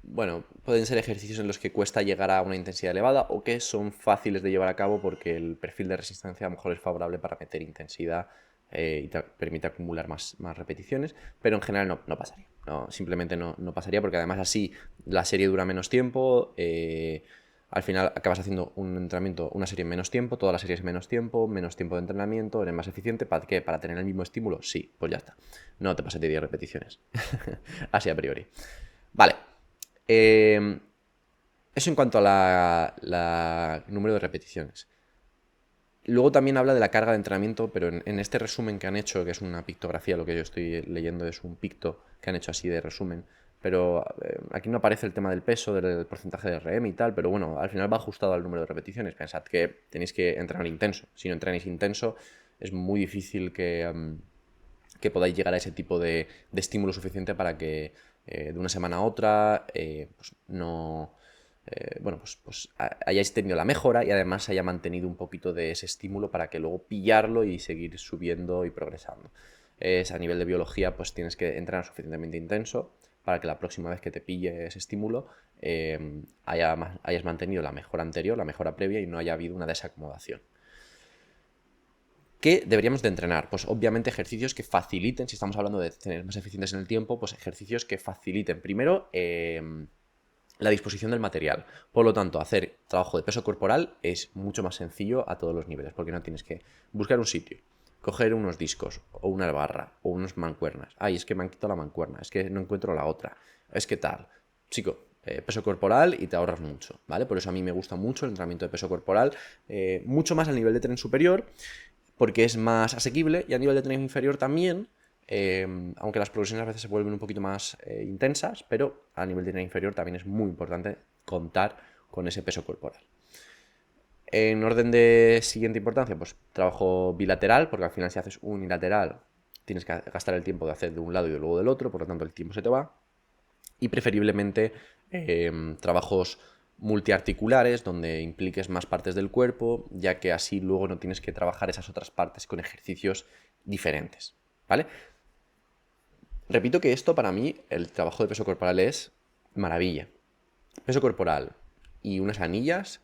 Bueno, pueden ser ejercicios en los que cuesta llegar a una intensidad elevada o que son fáciles de llevar a cabo porque el perfil de resistencia a lo mejor es favorable para meter intensidad y te permite acumular más repeticiones, pero en general no pasaría. No, simplemente no pasaría porque además así la serie dura menos tiempo, al final acabas haciendo un entrenamiento, una serie en menos tiempo, toda la serie es en menos tiempo de entrenamiento, eres más eficiente. ¿Para qué? ¿Para tener el mismo estímulo? Sí, pues ya está. No te pases de 10 repeticiones. Así a priori. Vale. Eso en cuanto a la número de repeticiones. Luego también habla de la carga de entrenamiento, pero en este resumen que han hecho, que es una pictografía, lo que yo estoy leyendo es un picto que han hecho así de resumen, pero aquí no aparece el tema del peso, del porcentaje de RM y tal, pero bueno, al final va ajustado al número de repeticiones. Pensad que tenéis que entrenar intenso. Si no entrenáis intenso, es muy difícil que podáis llegar a ese tipo de estímulo suficiente para que de una semana a otra pues no... bueno, pues hayáis tenido la mejora y además se haya mantenido un poquito de ese estímulo para que luego pillarlo y seguir subiendo y progresando. A nivel de biología, pues tienes que entrenar suficientemente intenso para que la próxima vez que te pille ese estímulo hayas mantenido la mejora anterior, la mejora previa y no haya habido una desacomodación. ¿Qué deberíamos de entrenar? Pues obviamente ejercicios que faciliten, si estamos hablando de tener más eficientes en el tiempo, pues ejercicios que faciliten primero la disposición del material. Por lo tanto, hacer trabajo de peso corporal es mucho más sencillo a todos los niveles, porque no tienes que buscar un sitio, coger unos discos o una barra o unas mancuernas. Ay, es que me han quitado la mancuerna, es que no encuentro la otra, es que tal. Chico, peso corporal y te ahorras mucho, ¿vale? Por eso a mí me gusta mucho el entrenamiento de peso corporal, mucho más al nivel de tren superior, porque es más asequible y a nivel de tren inferior también, aunque las progresiones a veces se vuelven un poquito más intensas, pero a nivel de tren inferior también es muy importante contar con ese peso corporal. En orden de siguiente importancia, pues trabajo bilateral, porque al final si haces unilateral tienes que gastar el tiempo de hacer de un lado y luego del otro, por lo tanto el tiempo se te va. Y preferiblemente trabajos multiarticulares donde impliques más partes del cuerpo, ya que así luego no tienes que trabajar esas otras partes con ejercicios diferentes, ¿vale? Repito que esto para mí, el trabajo de peso corporal es maravilla. Peso corporal y unas anillas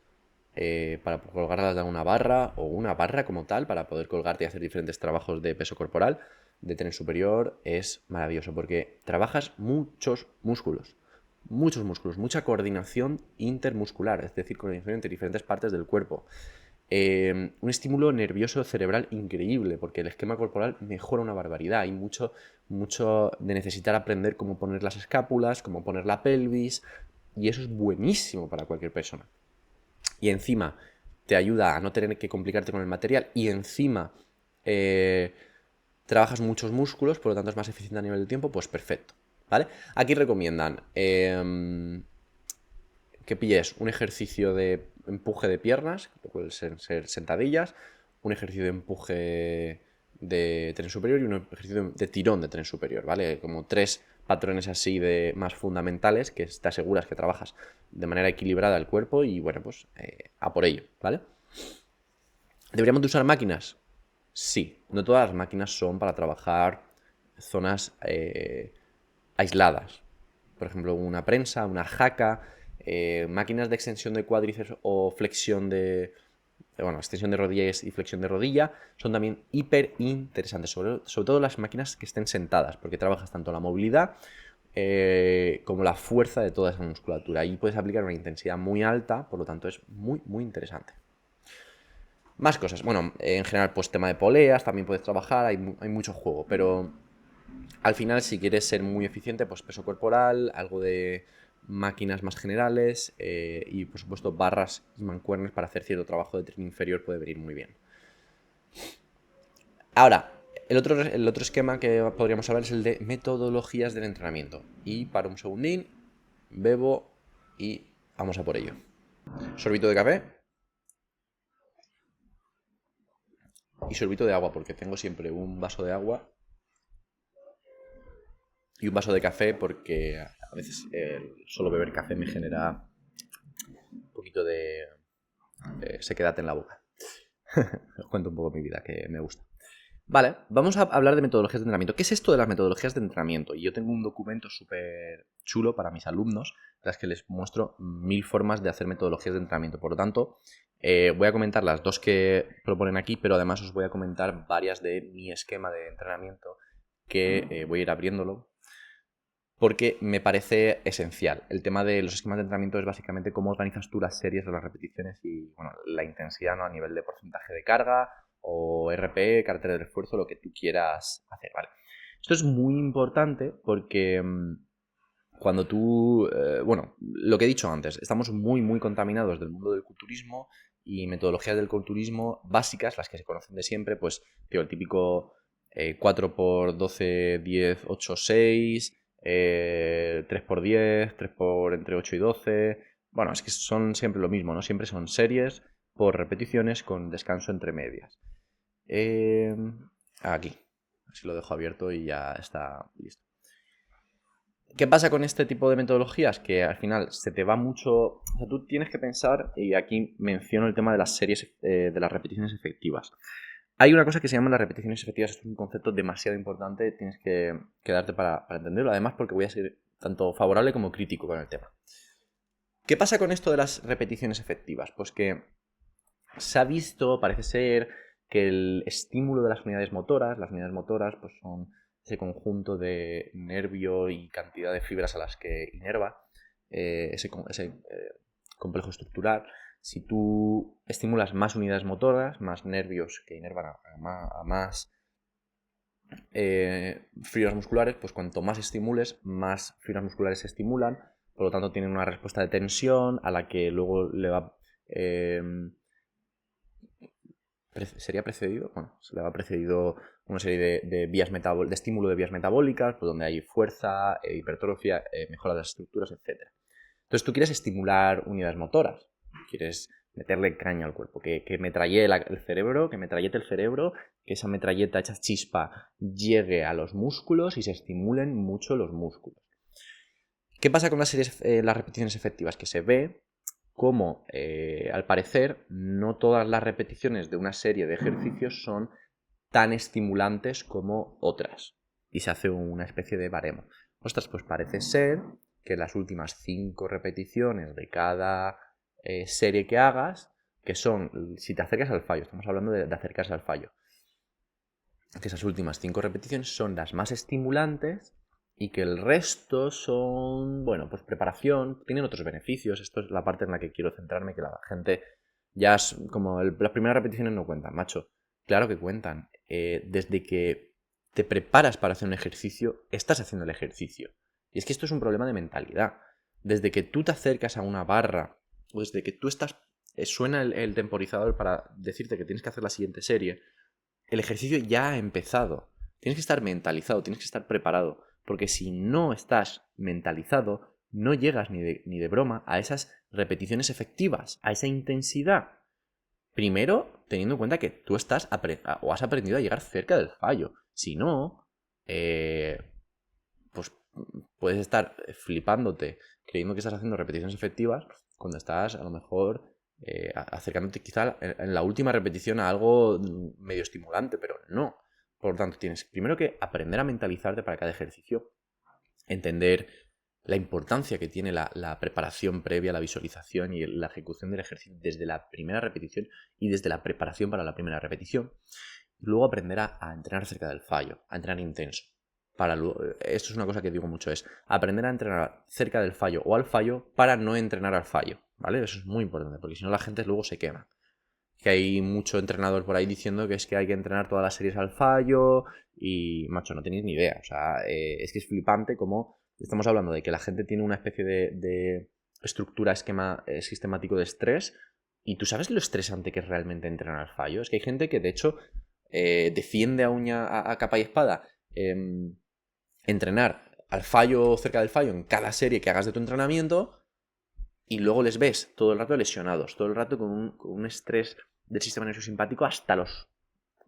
para colgarlas de una barra o una barra como tal para poder colgarte y hacer diferentes trabajos de peso corporal, de tren superior, es maravilloso porque trabajas muchos músculos, mucha coordinación intermuscular, es decir, coordinación entre diferentes partes del cuerpo. Un estímulo nervioso cerebral increíble, porque el esquema corporal mejora una barbaridad. Hay mucho de necesitar aprender cómo poner las escápulas, cómo poner la pelvis, y eso es buenísimo para cualquier persona. Y encima te ayuda a no tener que complicarte con el material, y encima trabajas muchos músculos, por lo tanto es más eficiente a nivel de tiempo, pues perfecto, ¿vale? Aquí recomiendan que pilles un ejercicio de empuje de piernas, que pueden ser sentadillas, un ejercicio de empuje de tren superior y un ejercicio de tirón de tren superior, ¿vale? Como 3 patrones así de más fundamentales que te aseguras que trabajas de manera equilibrada el cuerpo y, bueno, pues a por ello, ¿vale? ¿Deberíamos de usar máquinas? Sí, no todas las máquinas son para trabajar zonas aisladas. Por ejemplo, una prensa, una jaca, máquinas de extensión de cuádriceps o flexión de... Bueno, extensión de rodillas y flexión de rodilla son también hiper interesantes, sobre todo las máquinas que estén sentadas, porque trabajas tanto la movilidad como la fuerza de toda esa musculatura. Y puedes aplicar una intensidad muy alta, por lo tanto es muy, muy interesante. Más cosas. Bueno, en general, pues tema de poleas, también puedes trabajar, hay mucho juego, pero al final, si quieres ser muy eficiente, pues peso corporal, algo de máquinas más generales y, por supuesto, barras y mancuernas para hacer cierto trabajo de tren inferior puede venir muy bien. Ahora, el otro esquema que podríamos hablar es el de metodologías del entrenamiento. Y para un segundín, bebo y vamos a por ello. Sorbito de café. Y sorbito de agua, porque tengo siempre un vaso de agua y un vaso de café, porque a veces solo beber café me genera un poquito de sequedad en la boca. Os cuento un poco mi vida, que me gusta. Vale, vamos a hablar de metodologías de entrenamiento. ¿Qué es esto de las metodologías de entrenamiento? Y yo tengo un documento súper chulo para mis alumnos, en las que les muestro 1000 formas de hacer metodologías de entrenamiento. Por lo tanto, voy a comentar las 2 que proponen aquí, pero además os voy a comentar varias de mi esquema de entrenamiento, que voy a ir abriéndolo, porque me parece esencial. El tema de los esquemas de entrenamiento es básicamente cómo organizas tú las series o las repeticiones y, bueno, la intensidad, ¿no? A nivel de porcentaje de carga o RP, carácter del esfuerzo, lo que tú quieras hacer, ¿vale? Esto es muy importante porque cuando tú... bueno, lo que he dicho antes, estamos muy, muy contaminados del mundo del culturismo y metodologías del culturismo básicas, las que se conocen de siempre, pues, tío, el típico 4x12, 10, 8, 6... 3x10, 3 por entre 8 y 12. Bueno, es que son siempre lo mismo, ¿no? Siempre son series por repeticiones con descanso entre medias. Aquí. Así lo dejo abierto y ya está listo. ¿Qué pasa con este tipo de metodologías? Que al final se te va mucho... O sea, tú tienes que pensar, y aquí menciono el tema de las series, de las repeticiones efectivas. Hay una cosa que se llama las repeticiones efectivas, es un concepto demasiado importante, tienes que quedarte para entenderlo, además porque voy a ser tanto favorable como crítico con el tema. ¿Qué pasa con esto de las repeticiones efectivas? Pues que se ha visto, parece ser, que el estímulo de las unidades motoras pues son ese conjunto de nervio y cantidad de fibras a las que inerva ese complejo estructural. Si tú estimulas más unidades motoras, más nervios que inervan a más fibras musculares, pues cuanto más estimules, más fibras musculares se estimulan, por lo tanto tienen una respuesta de tensión a la que luego le va... sería precedido, bueno, se le va precedido una serie de vías de estímulo de vías metabólicas, pues donde hay fuerza, hipertrofia, mejora de las estructuras, etc. Entonces tú quieres estimular unidades motoras, quieres meterle caña al cuerpo, que metrallete el cerebro, que esa metralleta hecha chispa llegue a los músculos y se estimulen mucho los músculos. ¿Qué pasa con las repeticiones efectivas? Que se ve como, al parecer, no todas las repeticiones de una serie de ejercicios son tan estimulantes como otras. Y se hace una especie de baremo. Ostras, pues parece ser que las últimas 5 repeticiones de cada serie que hagas, que son, si te acercas al fallo, estamos hablando de acercarse al fallo, que esas últimas 5 repeticiones son las más estimulantes y que el resto son, bueno, pues preparación, tienen otros beneficios. Esto es la parte en la que quiero centrarme, que la gente ya es como las primeras repeticiones no cuentan, macho. Claro que cuentan. Desde que te preparas para hacer un ejercicio, estás haciendo el ejercicio. Y es que esto es un problema de mentalidad. Desde que tú te acercas a una barra, o desde que tú estás, suena el temporizador para decirte que tienes que hacer la siguiente serie, el ejercicio ya ha empezado. Tienes que estar mentalizado, tienes que estar preparado. Porque si no estás mentalizado, no llegas ni de broma a esas repeticiones efectivas, a esa intensidad. Primero, teniendo en cuenta que tú has aprendido a llegar cerca del fallo. Si no, pues puedes estar flipándote, creyendo que estás haciendo repeticiones efectivas, cuando estás a lo mejor acercándote quizá en la última repetición a algo medio estimulante, pero no. Por lo tanto, tienes primero que aprender a mentalizarte para cada ejercicio, entender la importancia que tiene la preparación previa, la visualización y la ejecución del ejercicio desde la primera repetición y desde la preparación para la primera repetición. Y luego aprender a entrenar cerca del fallo, a entrenar intenso. Esto es una cosa que digo mucho, es aprender a entrenar cerca del fallo o al fallo para no entrenar al fallo, ¿vale? Eso es muy importante, porque si no la gente luego se quema. Que hay mucho entrenador por ahí diciendo que es que hay que entrenar todas las series al fallo y, macho, no tenéis ni idea. O sea, es que es flipante como estamos hablando de que la gente tiene una especie de estructura, esquema sistemático de estrés y tú sabes lo estresante que es realmente entrenar al fallo. Es que hay gente que, de hecho, defiende a capa y espada entrenar al fallo, cerca del fallo, en cada serie que hagas de tu entrenamiento y luego les ves todo el rato lesionados, todo el rato con un estrés del sistema nervioso simpático hasta los...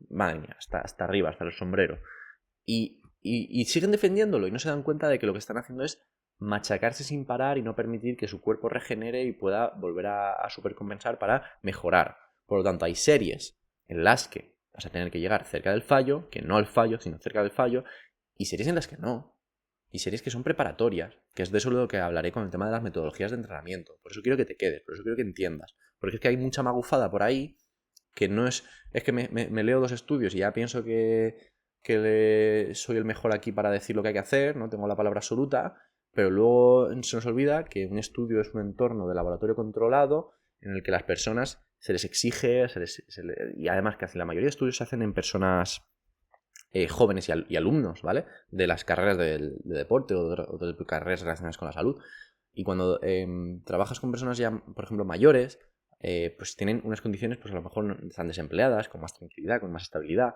Madre mía, hasta arriba, hasta el sombrero. Y siguen defendiéndolo y no se dan cuenta de que lo que están haciendo es machacarse sin parar y no permitir que su cuerpo regenere y pueda volver a supercompensar para mejorar. Por lo tanto, hay series en las que vas a tener que llegar cerca del fallo, que no al fallo, sino cerca del fallo, y series en las que no. Y series que son preparatorias, que es de eso lo que hablaré con el tema de las metodologías de entrenamiento. Por eso quiero que te quedes, por eso quiero que entiendas. Porque es que hay mucha magufada por ahí que no es... Es que me leo 2 estudios y ya pienso que soy el mejor aquí para decir lo que hay que hacer, no tengo la palabra absoluta, pero luego se nos olvida que un estudio es un entorno de laboratorio controlado en el que las personas se les exige, y además que la mayoría de estudios se hacen en personas jóvenes y alumnos, ¿vale? De las carreras de deporte o de carreras relacionadas con la salud. Y cuando trabajas con personas ya, por ejemplo, mayores, pues tienen unas condiciones, pues a lo mejor están desempleadas, con más tranquilidad, con más estabilidad.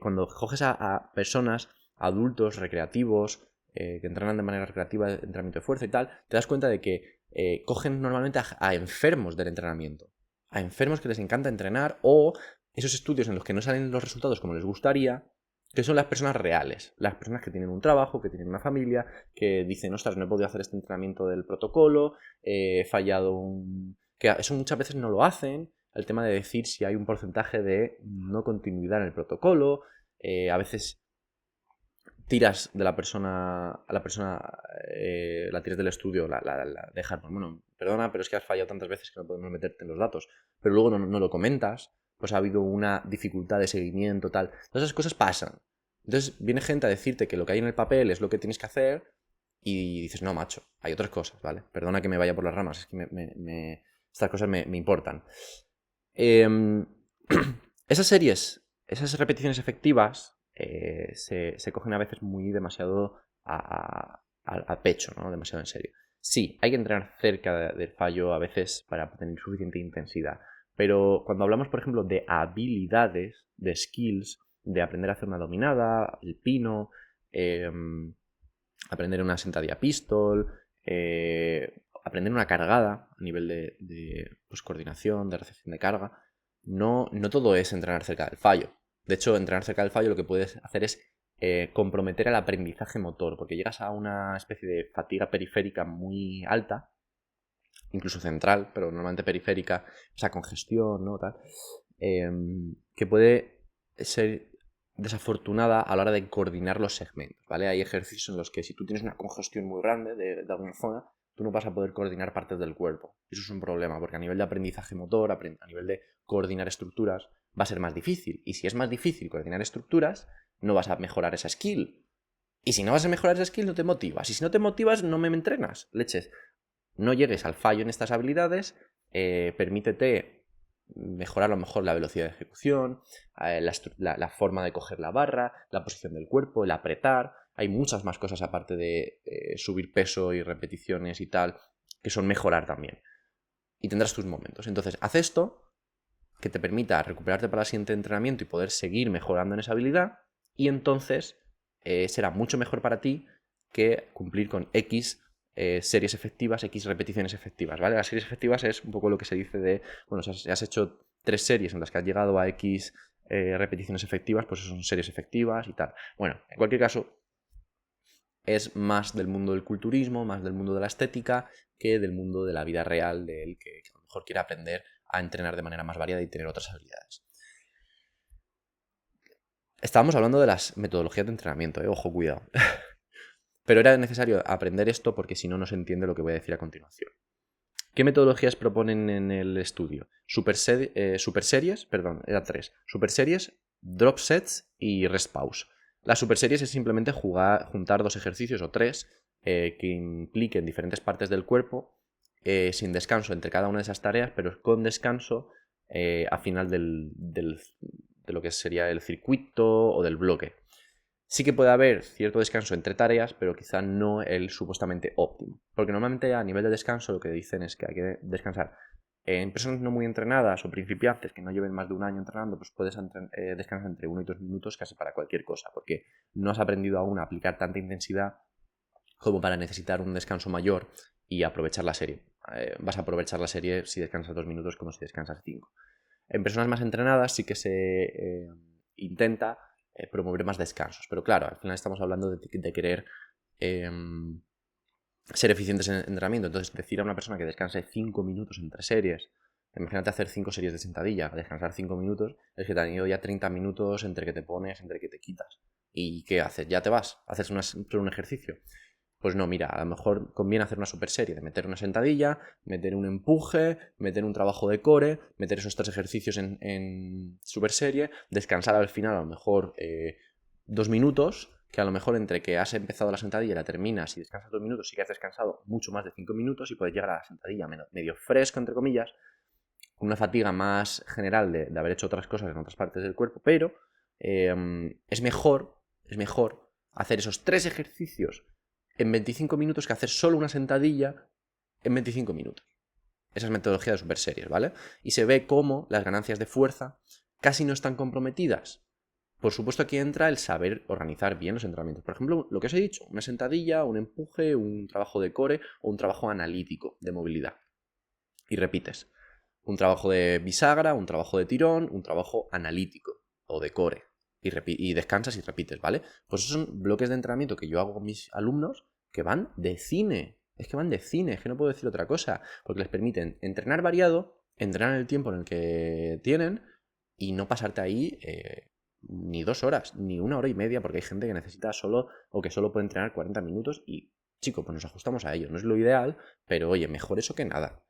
Cuando coges a personas, adultos, recreativos, que entrenan de manera recreativa, entrenamiento de fuerza y tal, te das cuenta de que cogen normalmente a enfermos del entrenamiento. A enfermos que les encanta entrenar o esos estudios en los que no salen los resultados como les gustaría, que son las personas reales, las personas que tienen un trabajo, que tienen una familia, que dicen, ostras, no he podido hacer este entrenamiento del protocolo, he fallado que eso muchas veces no lo hacen, el tema de decir si hay un porcentaje de no continuidad en el protocolo, a veces tiras de la persona a la persona, la tiras del estudio, la dejas, bueno, perdona, pero es que has fallado tantas veces que no podemos meterte en los datos, pero luego no lo comentas, pues ha habido una dificultad de seguimiento, tal. Todas esas cosas pasan. Entonces viene gente a decirte que lo que hay en el papel es lo que tienes que hacer y dices, no, macho, hay otras cosas, ¿vale? Perdona que me vaya por las ramas, es que estas cosas me importan. Esas series, esas repeticiones efectivas se cogen a veces muy demasiado a pecho, ¿no? Demasiado en serio. Sí, hay que entrenar cerca del fallo a veces para tener suficiente intensidad. Pero cuando hablamos, por ejemplo, de habilidades, de skills, de aprender a hacer una dominada, el pino, aprender una sentadilla pistol, aprender una cargada a nivel de pues, coordinación, de recepción de carga, no todo es entrenar cerca del fallo. De hecho, entrenar cerca del fallo lo que puedes hacer es comprometer el aprendizaje motor, porque llegas a una especie de fatiga periférica muy alta, incluso central, pero normalmente periférica, o sea, congestión, ¿no? Tal, que puede ser desafortunada a la hora de coordinar los segmentos, ¿vale? Hay ejercicios en los que si tú tienes una congestión muy grande de alguna zona, tú no vas a poder coordinar partes del cuerpo. Eso es un problema, porque a nivel de aprendizaje motor, a nivel de coordinar estructuras, va a ser más difícil. Y si es más difícil coordinar estructuras, no vas a mejorar esa skill. Y si no vas a mejorar esa skill, no te motivas. Y si no te motivas, no me entrenas. Leches. No llegues al fallo en estas habilidades, permítete mejorar a lo mejor la velocidad de ejecución, la forma de coger la barra, la posición del cuerpo, el apretar. Hay muchas más cosas aparte de subir peso y repeticiones y tal, que son mejorar también. Y tendrás tus momentos. Entonces, haz esto que te permita recuperarte para el siguiente entrenamiento y poder seguir mejorando en esa habilidad. Y entonces será mucho mejor para ti que cumplir con X series efectivas, X repeticiones efectivas, ¿vale? Las series efectivas es un poco lo que se dice de, bueno, si has hecho 3 series en las que has llegado a X repeticiones efectivas, pues eso son series efectivas y tal. Bueno, en cualquier caso, es más del mundo del culturismo, más del mundo de la estética, que del mundo de la vida real, del que a lo mejor quiere aprender a entrenar de manera más variada y tener otras habilidades. Estábamos hablando de las metodologías de entrenamiento, ojo, cuidado. Pero era necesario aprender esto porque si no, no se entiende lo que voy a decir a continuación. ¿Qué metodologías proponen en el estudio? Super series, perdón, eran 3. Super series, drop sets y rest pause. Las super series es simplemente juntar 2 ejercicios o 3 que impliquen diferentes partes del cuerpo sin descanso entre cada una de esas tareas, pero con descanso a final de lo que sería el circuito o del bloque. Sí que puede haber cierto descanso entre tareas, pero quizá no el supuestamente óptimo. Porque normalmente a nivel de descanso lo que dicen es que hay que descansar. En personas no muy entrenadas o principiantes que no lleven más de un año entrenando, pues puedes descansar entre 1 y 2 minutos casi para cualquier cosa, porque no has aprendido aún a aplicar tanta intensidad como para necesitar un descanso mayor y aprovechar la serie. Vas a aprovechar la serie si descansas 2 minutos como si descansas 5. En personas más entrenadas sí que se intenta promover más descansos. Pero claro, al final estamos hablando de querer ser eficientes en el entrenamiento. Entonces, decir a una persona que descanse 5 minutos entre series, imagínate hacer 5 series de sentadilla, descansar 5 minutos, es que te han ido ya 30 minutos entre que te pones, entre que te quitas. ¿Y qué haces? ¿Ya te vas? ¿Haces un ejercicio? Pues no, mira, a lo mejor conviene hacer una super serie de meter una sentadilla, meter un empuje, meter un trabajo de core, meter esos 3 ejercicios en super serie, descansar al final a lo mejor 2 minutos, que a lo mejor entre que has empezado la sentadilla y la terminas y descansas 2 minutos, sí que has descansado mucho más de 5 minutos y puedes llegar a la sentadilla medio fresco, entre comillas, con una fatiga más general de haber hecho otras cosas en otras partes del cuerpo, pero es mejor hacer esos 3 ejercicios en 25 minutos que hacer solo una sentadilla en 25 minutos. Esa es metodología de super series, ¿vale? Y se ve cómo las ganancias de fuerza casi no están comprometidas. Por supuesto, aquí entra el saber organizar bien los entrenamientos. Por ejemplo, lo que os he dicho, una sentadilla, un empuje, un trabajo de core o un trabajo analítico de movilidad. Y repites. Un trabajo de bisagra, un trabajo de tirón, un trabajo analítico o de core. Y descansas y repites, ¿vale? Pues esos son bloques de entrenamiento que yo hago con mis alumnos que van de cine. Es que van de cine, es que no puedo decir otra cosa. Porque les permiten entrenar variado, entrenar el tiempo en el que tienen y no pasarte ahí ni 2 horas, ni 1 hora y media, porque hay gente que necesita solo o que solo puede entrenar 40 minutos y, chico, pues nos ajustamos a ello. No es lo ideal, pero oye, mejor eso que nada.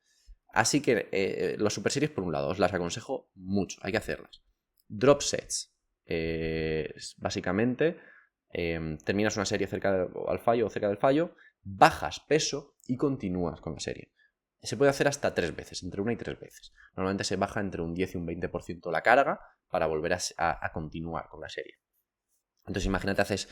Así que las super series, por un lado, os las aconsejo mucho, hay que hacerlas. Drop sets. Básicamente, terminas una serie cerca del fallo, bajas peso y continúas con la serie. Se puede hacer hasta 3 veces, entre 1 y 3 veces. Normalmente se baja entre un 10 y un 20% la carga para volver a continuar con la serie. Entonces imagínate, haces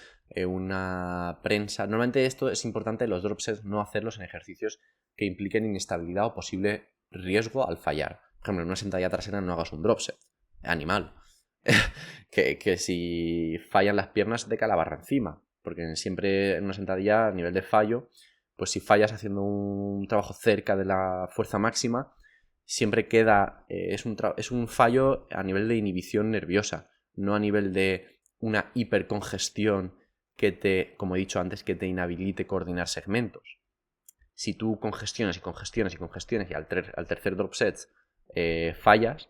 una prensa. Normalmente esto es importante, los drop sets, no hacerlos en ejercicios que impliquen inestabilidad o posible riesgo al fallar. Por ejemplo, en una sentadilla trasera no hagas un drop set. Animal. que si fallan las piernas te cae la barra encima. Porque siempre en una sentadilla, a nivel de fallo, pues si fallas haciendo un trabajo cerca de la fuerza máxima, siempre queda... es un fallo a nivel de inhibición nerviosa, no a nivel de una hipercongestión que te, como he dicho antes, que te inhabilite coordinar segmentos. Si tú congestionas y al tercer drop set fallas,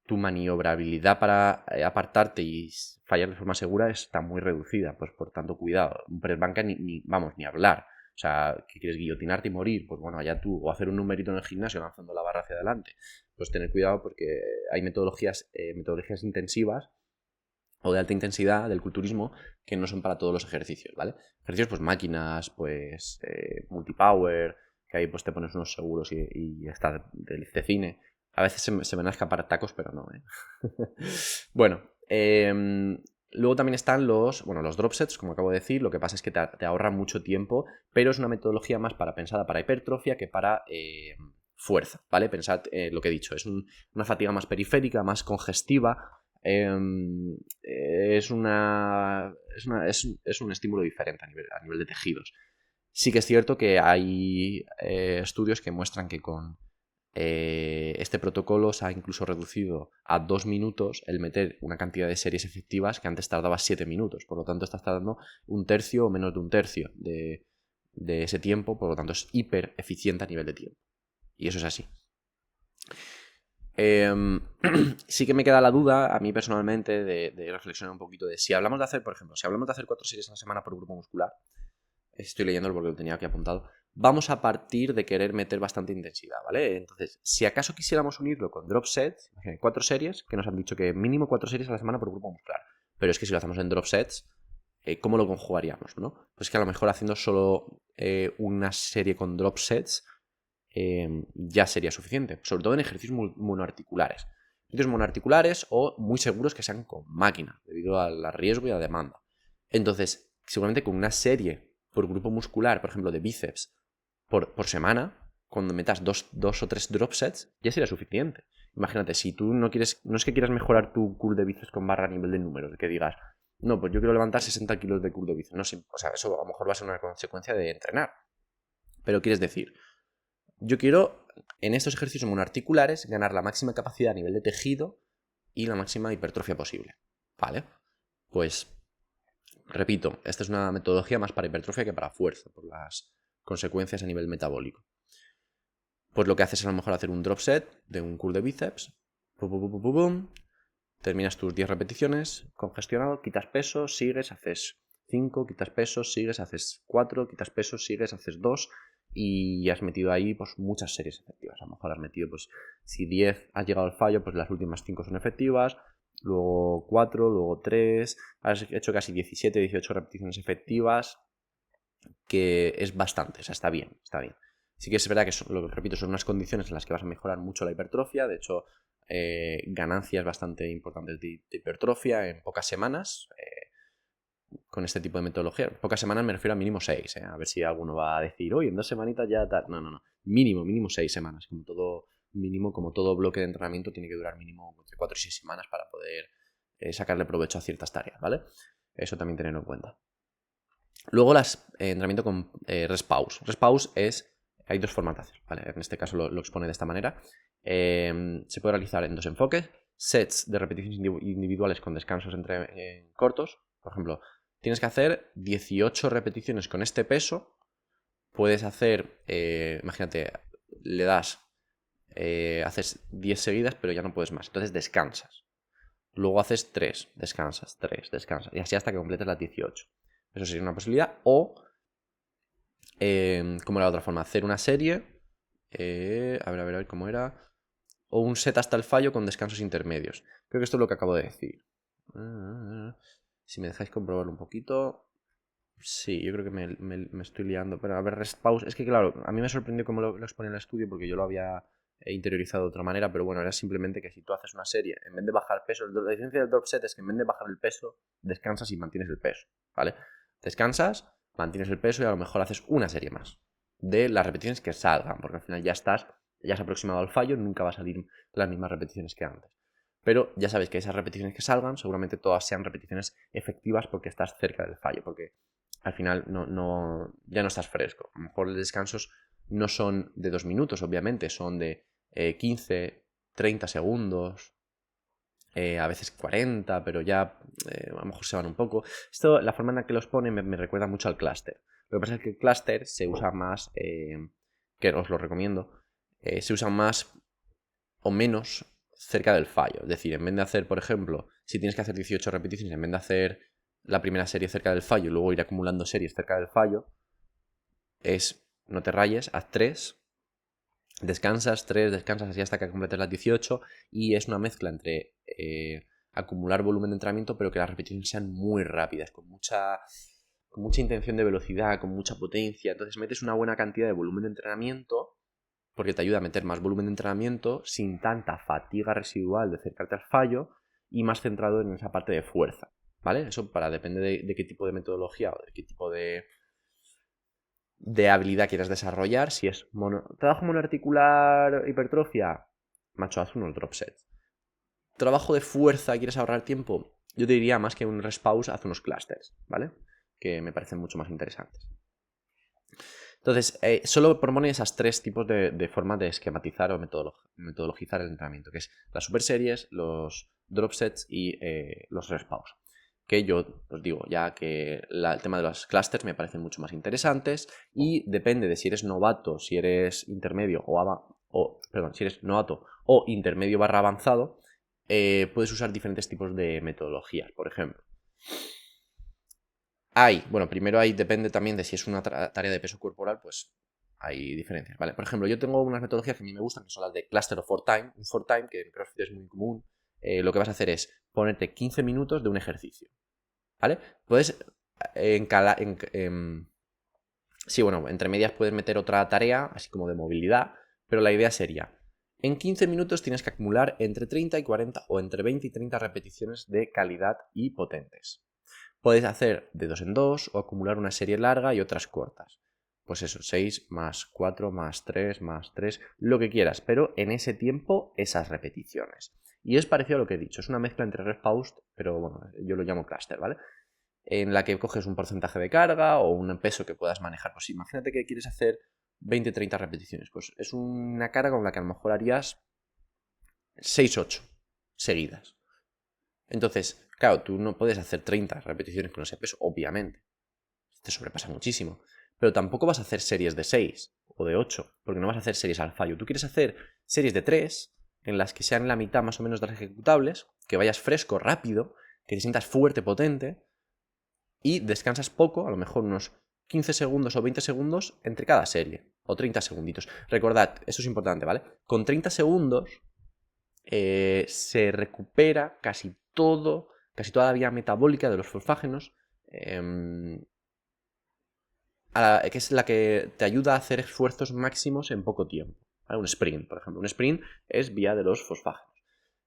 tu maniobrabilidad para apartarte y fallar de forma segura está muy reducida. Pues por tanto, cuidado. Un press banca ni hablar. O sea, que quieres guillotinarte y morir, pues bueno, allá tú. O hacer un numerito en el gimnasio lanzando la barra hacia adelante. Pues tener cuidado porque hay metodologías intensivas o de alta intensidad del culturismo que no son para todos los ejercicios, ¿vale? Ejercicios, pues máquinas, pues multipower, que ahí pues te pones unos seguros y está de cine. A veces se van a escapar tacos, pero no, ¿eh? Bueno, luego también están los drop sets, como acabo de decir. Lo que pasa es que te ahorra mucho tiempo, pero es una metodología más pensada para hipertrofia que para fuerza, ¿vale? Pensad lo que he dicho, es una fatiga más periférica, más congestiva. Es un estímulo diferente a nivel de tejidos. Sí que es cierto que hay estudios que muestran que con este protocolo se ha incluso reducido a 2 minutos el meter una cantidad de series efectivas que antes tardaba 7 minutos. Por lo tanto, estás tardando un tercio o menos de un tercio de ese tiempo. Por lo tanto, es hiper eficiente a nivel de tiempo. Y eso es así. Sí que me queda la duda, a mí personalmente, de reflexionar un poquito de si hablamos de hacer, por ejemplo, si hablamos de hacer 4 series a la semana por grupo muscular, estoy leyéndolo porque lo tenía aquí apuntado, vamos a partir de querer meter bastante intensidad, ¿vale? Entonces, si acaso quisiéramos unirlo con drop sets, 4 series, que nos han dicho que mínimo 4 series a la semana por grupo muscular, pero es que si lo hacemos en drop sets, ¿cómo lo conjugaríamos, no? Pues que a lo mejor haciendo solo una serie con drop sets ya sería suficiente, sobre todo en ejercicios monoarticulares. Ejercicios monoarticulares o muy seguros que sean con máquina, debido al riesgo y a la demanda. Entonces, seguramente con una serie por grupo muscular, por ejemplo, de bíceps, por semana, cuando metas dos o 3 drop sets, ya sería suficiente. Imagínate, si tú no es que quieras mejorar tu curl de bíceps con barra a nivel de números, de que digas, no, pues yo quiero levantar 60 kilos de curl de bíceps. No, o sea, eso a lo mejor va a ser una consecuencia de entrenar. Pero quieres decir, yo quiero, en estos ejercicios monoarticulares, ganar la máxima capacidad a nivel de tejido y la máxima hipertrofia posible. ¿Vale? Pues, repito, esta es una metodología más para hipertrofia que para fuerza, por las consecuencias a nivel metabólico. Pues lo que haces es a lo mejor hacer un drop set de un curl de bíceps, terminas tus 10 repeticiones, congestionado, quitas peso, sigues, haces 5, quitas peso, sigues, haces 4, quitas peso, sigues, haces 2 y has metido ahí pues muchas series efectivas. A lo mejor has metido, pues si 10 has llegado al fallo, pues las últimas 5 son efectivas, luego 4, luego 3, has hecho casi 17, 18 repeticiones efectivas, que es bastante, o sea, está bien, está bien. Sí que es verdad que, lo repito, son unas condiciones en las que vas a mejorar mucho la hipertrofia, de hecho, ganancias bastante importantes de hipertrofia en pocas semanas, con este tipo de metodología. Pocas semanas me refiero a mínimo 6, a ver si alguno va a decir, oye, en 2 semanitas ya tal. No. Mínimo 6 semanas. Como todo bloque de entrenamiento tiene que durar mínimo entre 4 y 6 semanas para poder sacarle provecho a ciertas tareas, ¿vale? Eso también tenerlo en cuenta. Luego entrenamiento con rest pause. Rest pause hay 2 formas de hacer, ¿vale? En este caso lo expone de esta manera. Se puede realizar en 2 enfoques. Sets de repeticiones individuales con descansos entre cortos. Por ejemplo, tienes que hacer 18 repeticiones con este peso. Puedes hacer, imagínate, le das, haces 10 seguidas, pero ya no puedes más. Entonces descansas. Luego haces 3, descansas, 3, descansas. Y así hasta que completes las 18. Eso sería una posibilidad. O, como era la otra forma, hacer una serie. A ver, ¿cómo era? O un set hasta el fallo con descansos intermedios. Creo que esto es lo que acabo de decir. Si me dejáis comprobarlo un poquito. Sí, yo creo que me estoy liando. Pero a ver, rest pause. Es que claro, a mí me sorprendió cómo lo expone en el estudio porque yo lo había interiorizado de otra manera. Pero bueno, era simplemente que si tú haces una serie, en vez de bajar peso, la diferencia del drop set es que en vez de bajar el peso, descansas y mantienes el peso. ¿Vale? Descansas, mantienes el peso y a lo mejor haces una serie más de las repeticiones que salgan. Porque al final ya has aproximado al fallo, nunca va a salir las mismas repeticiones que antes. Pero ya sabéis que esas repeticiones que salgan, seguramente todas sean repeticiones efectivas porque estás cerca del fallo, porque al final ya no estás fresco. A lo mejor los descansos no son de 2 minutos, obviamente, son de 15, 30 segundos, a veces 40, pero ya a lo mejor se van un poco. Esto, la forma en la que los ponen me recuerda mucho al clúster. Lo que pasa es que el clúster se usa más, que os lo recomiendo, se usa más o menos cerca del fallo. Es decir, en vez de hacer, por ejemplo, si tienes que hacer 18 repeticiones, en vez de hacer la primera serie cerca del fallo y luego ir acumulando series cerca del fallo, no te rayes, haz 3, descansas así hasta que completes las 18 y es una mezcla entre acumular volumen de entrenamiento pero que las repeticiones sean muy rápidas, con mucha intención de velocidad, con mucha potencia. Entonces metes una buena cantidad de volumen de entrenamiento porque te ayuda a meter más volumen de entrenamiento sin tanta fatiga residual de acercarte al fallo y más centrado en esa parte de fuerza, ¿vale? Eso depende de qué tipo de metodología o de qué tipo de habilidad quieras desarrollar. Si es trabajo monoarticular, hipertrofia, macho, haz unos drop sets. Trabajo de fuerza, quieres ahorrar tiempo, yo te diría más que un rest pause, haz unos clusters, ¿vale? Que me parecen mucho más interesantes. Entonces, solo propone esas 3 tipos de formas de esquematizar o metodologizar el entrenamiento, que es las superseries, los drop sets y los respaws. Que yo os digo ya que el tema de los clusters me parecen mucho más interesantes y depende de si eres novato, si eres intermedio si eres novato o intermedio / avanzado, puedes usar diferentes tipos de metodologías. Por ejemplo, primero depende también de si es una tarea de peso corporal, pues hay diferencias, ¿vale? Por ejemplo, yo tengo unas metodologías que a mí me gustan, que son las de cluster o 4 time. Un 4 time, que en CrossFit es muy común, lo que vas a hacer es ponerte 15 minutos de un ejercicio, ¿vale? Puedes entre medias puedes meter otra tarea, así como de movilidad, pero la idea sería, en 15 minutos tienes que acumular entre 30 y 40 o entre 20 y 30 repeticiones de calidad y potentes. Puedes hacer de 2 en 2 o acumular una serie larga y otras cortas. Pues eso, 6 más 4 más 3 más 3, lo que quieras, pero en ese tiempo esas repeticiones. Y es parecido a lo que he dicho, es una mezcla entre rest pause, pero bueno, yo lo llamo cluster, ¿vale? En la que coges un porcentaje de carga o un peso que puedas manejar. Pues imagínate que quieres hacer 20-30 repeticiones, pues es una carga con la que a lo mejor harías 6-8 seguidas. Entonces, claro, tú no puedes hacer 30 repeticiones con ese peso, obviamente. Te sobrepasa muchísimo. Pero tampoco vas a hacer series de 6 o de 8, porque no vas a hacer series al fallo. Tú quieres hacer series de 3, en las que sean la mitad más o menos de las ejecutables, que vayas fresco, rápido, que te sientas fuerte, potente, y descansas poco, a lo mejor unos 15 segundos o 20 segundos entre cada serie, o 30 segunditos. Recordad, eso es importante, ¿vale? Con 30 segundos se recupera casi toda la vía metabólica de los fosfágenos, que es la que te ayuda a hacer esfuerzos máximos en poco tiempo, ¿vale? Un sprint, por ejemplo. Un sprint es vía de los fosfágenos.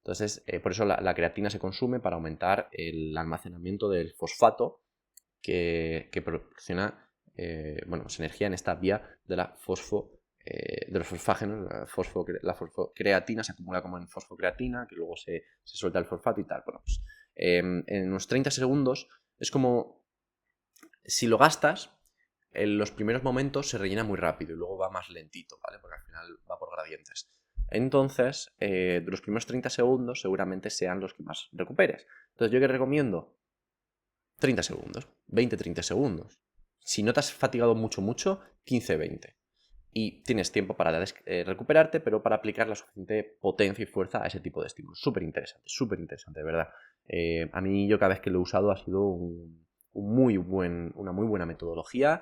Entonces, por eso la creatina se consume para aumentar el almacenamiento del fosfato que proporciona energía en esta vía de la de los fosfágenos. La fosfocreatina se acumula como en fosfocreatina, que luego se suelta el fosfato y tal. Bueno, pues en unos 30 segundos es como si lo gastas, en los primeros momentos se rellena muy rápido y luego va más lentito, ¿vale? Porque al final va por gradientes. Entonces, de los primeros 30 segundos seguramente sean los que más recuperes. Entonces, ¿yo qué recomiendo? 30 segundos, 20-30 segundos. Si no te has fatigado mucho, 15-20. Y tienes tiempo para recuperarte, pero para aplicar la suficiente potencia y fuerza a ese tipo de estímulos. Súper interesante, de verdad. A mí, yo cada vez que lo he usado ha sido una muy buena metodología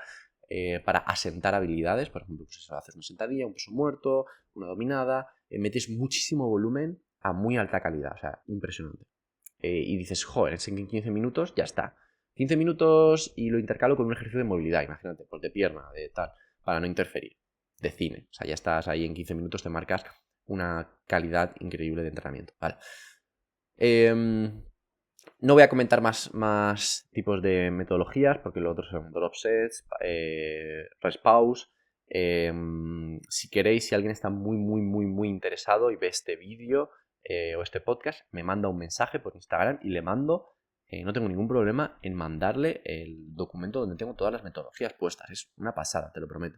para asentar habilidades. Por ejemplo, pues eso, haces una sentadilla, un peso muerto, una dominada. Metes muchísimo volumen a muy alta calidad. O sea, impresionante. Y dices, joder, en 15 minutos ya está. 15 minutos y lo intercalo con un ejercicio de movilidad, imagínate, pues de pierna, de tal, para no interferir. De cine. O sea, ya estás ahí en 15 minutos, te marcas una calidad increíble de entrenamiento. Vale. No voy a comentar más tipos de metodologías, porque los otros son drop sets, rest pause. Si queréis, si alguien está muy interesado y ve este vídeo o este podcast, me manda un mensaje por Instagram y le mando. No tengo ningún problema en mandarle el documento donde tengo todas las metodologías puestas. Es una pasada, te lo prometo.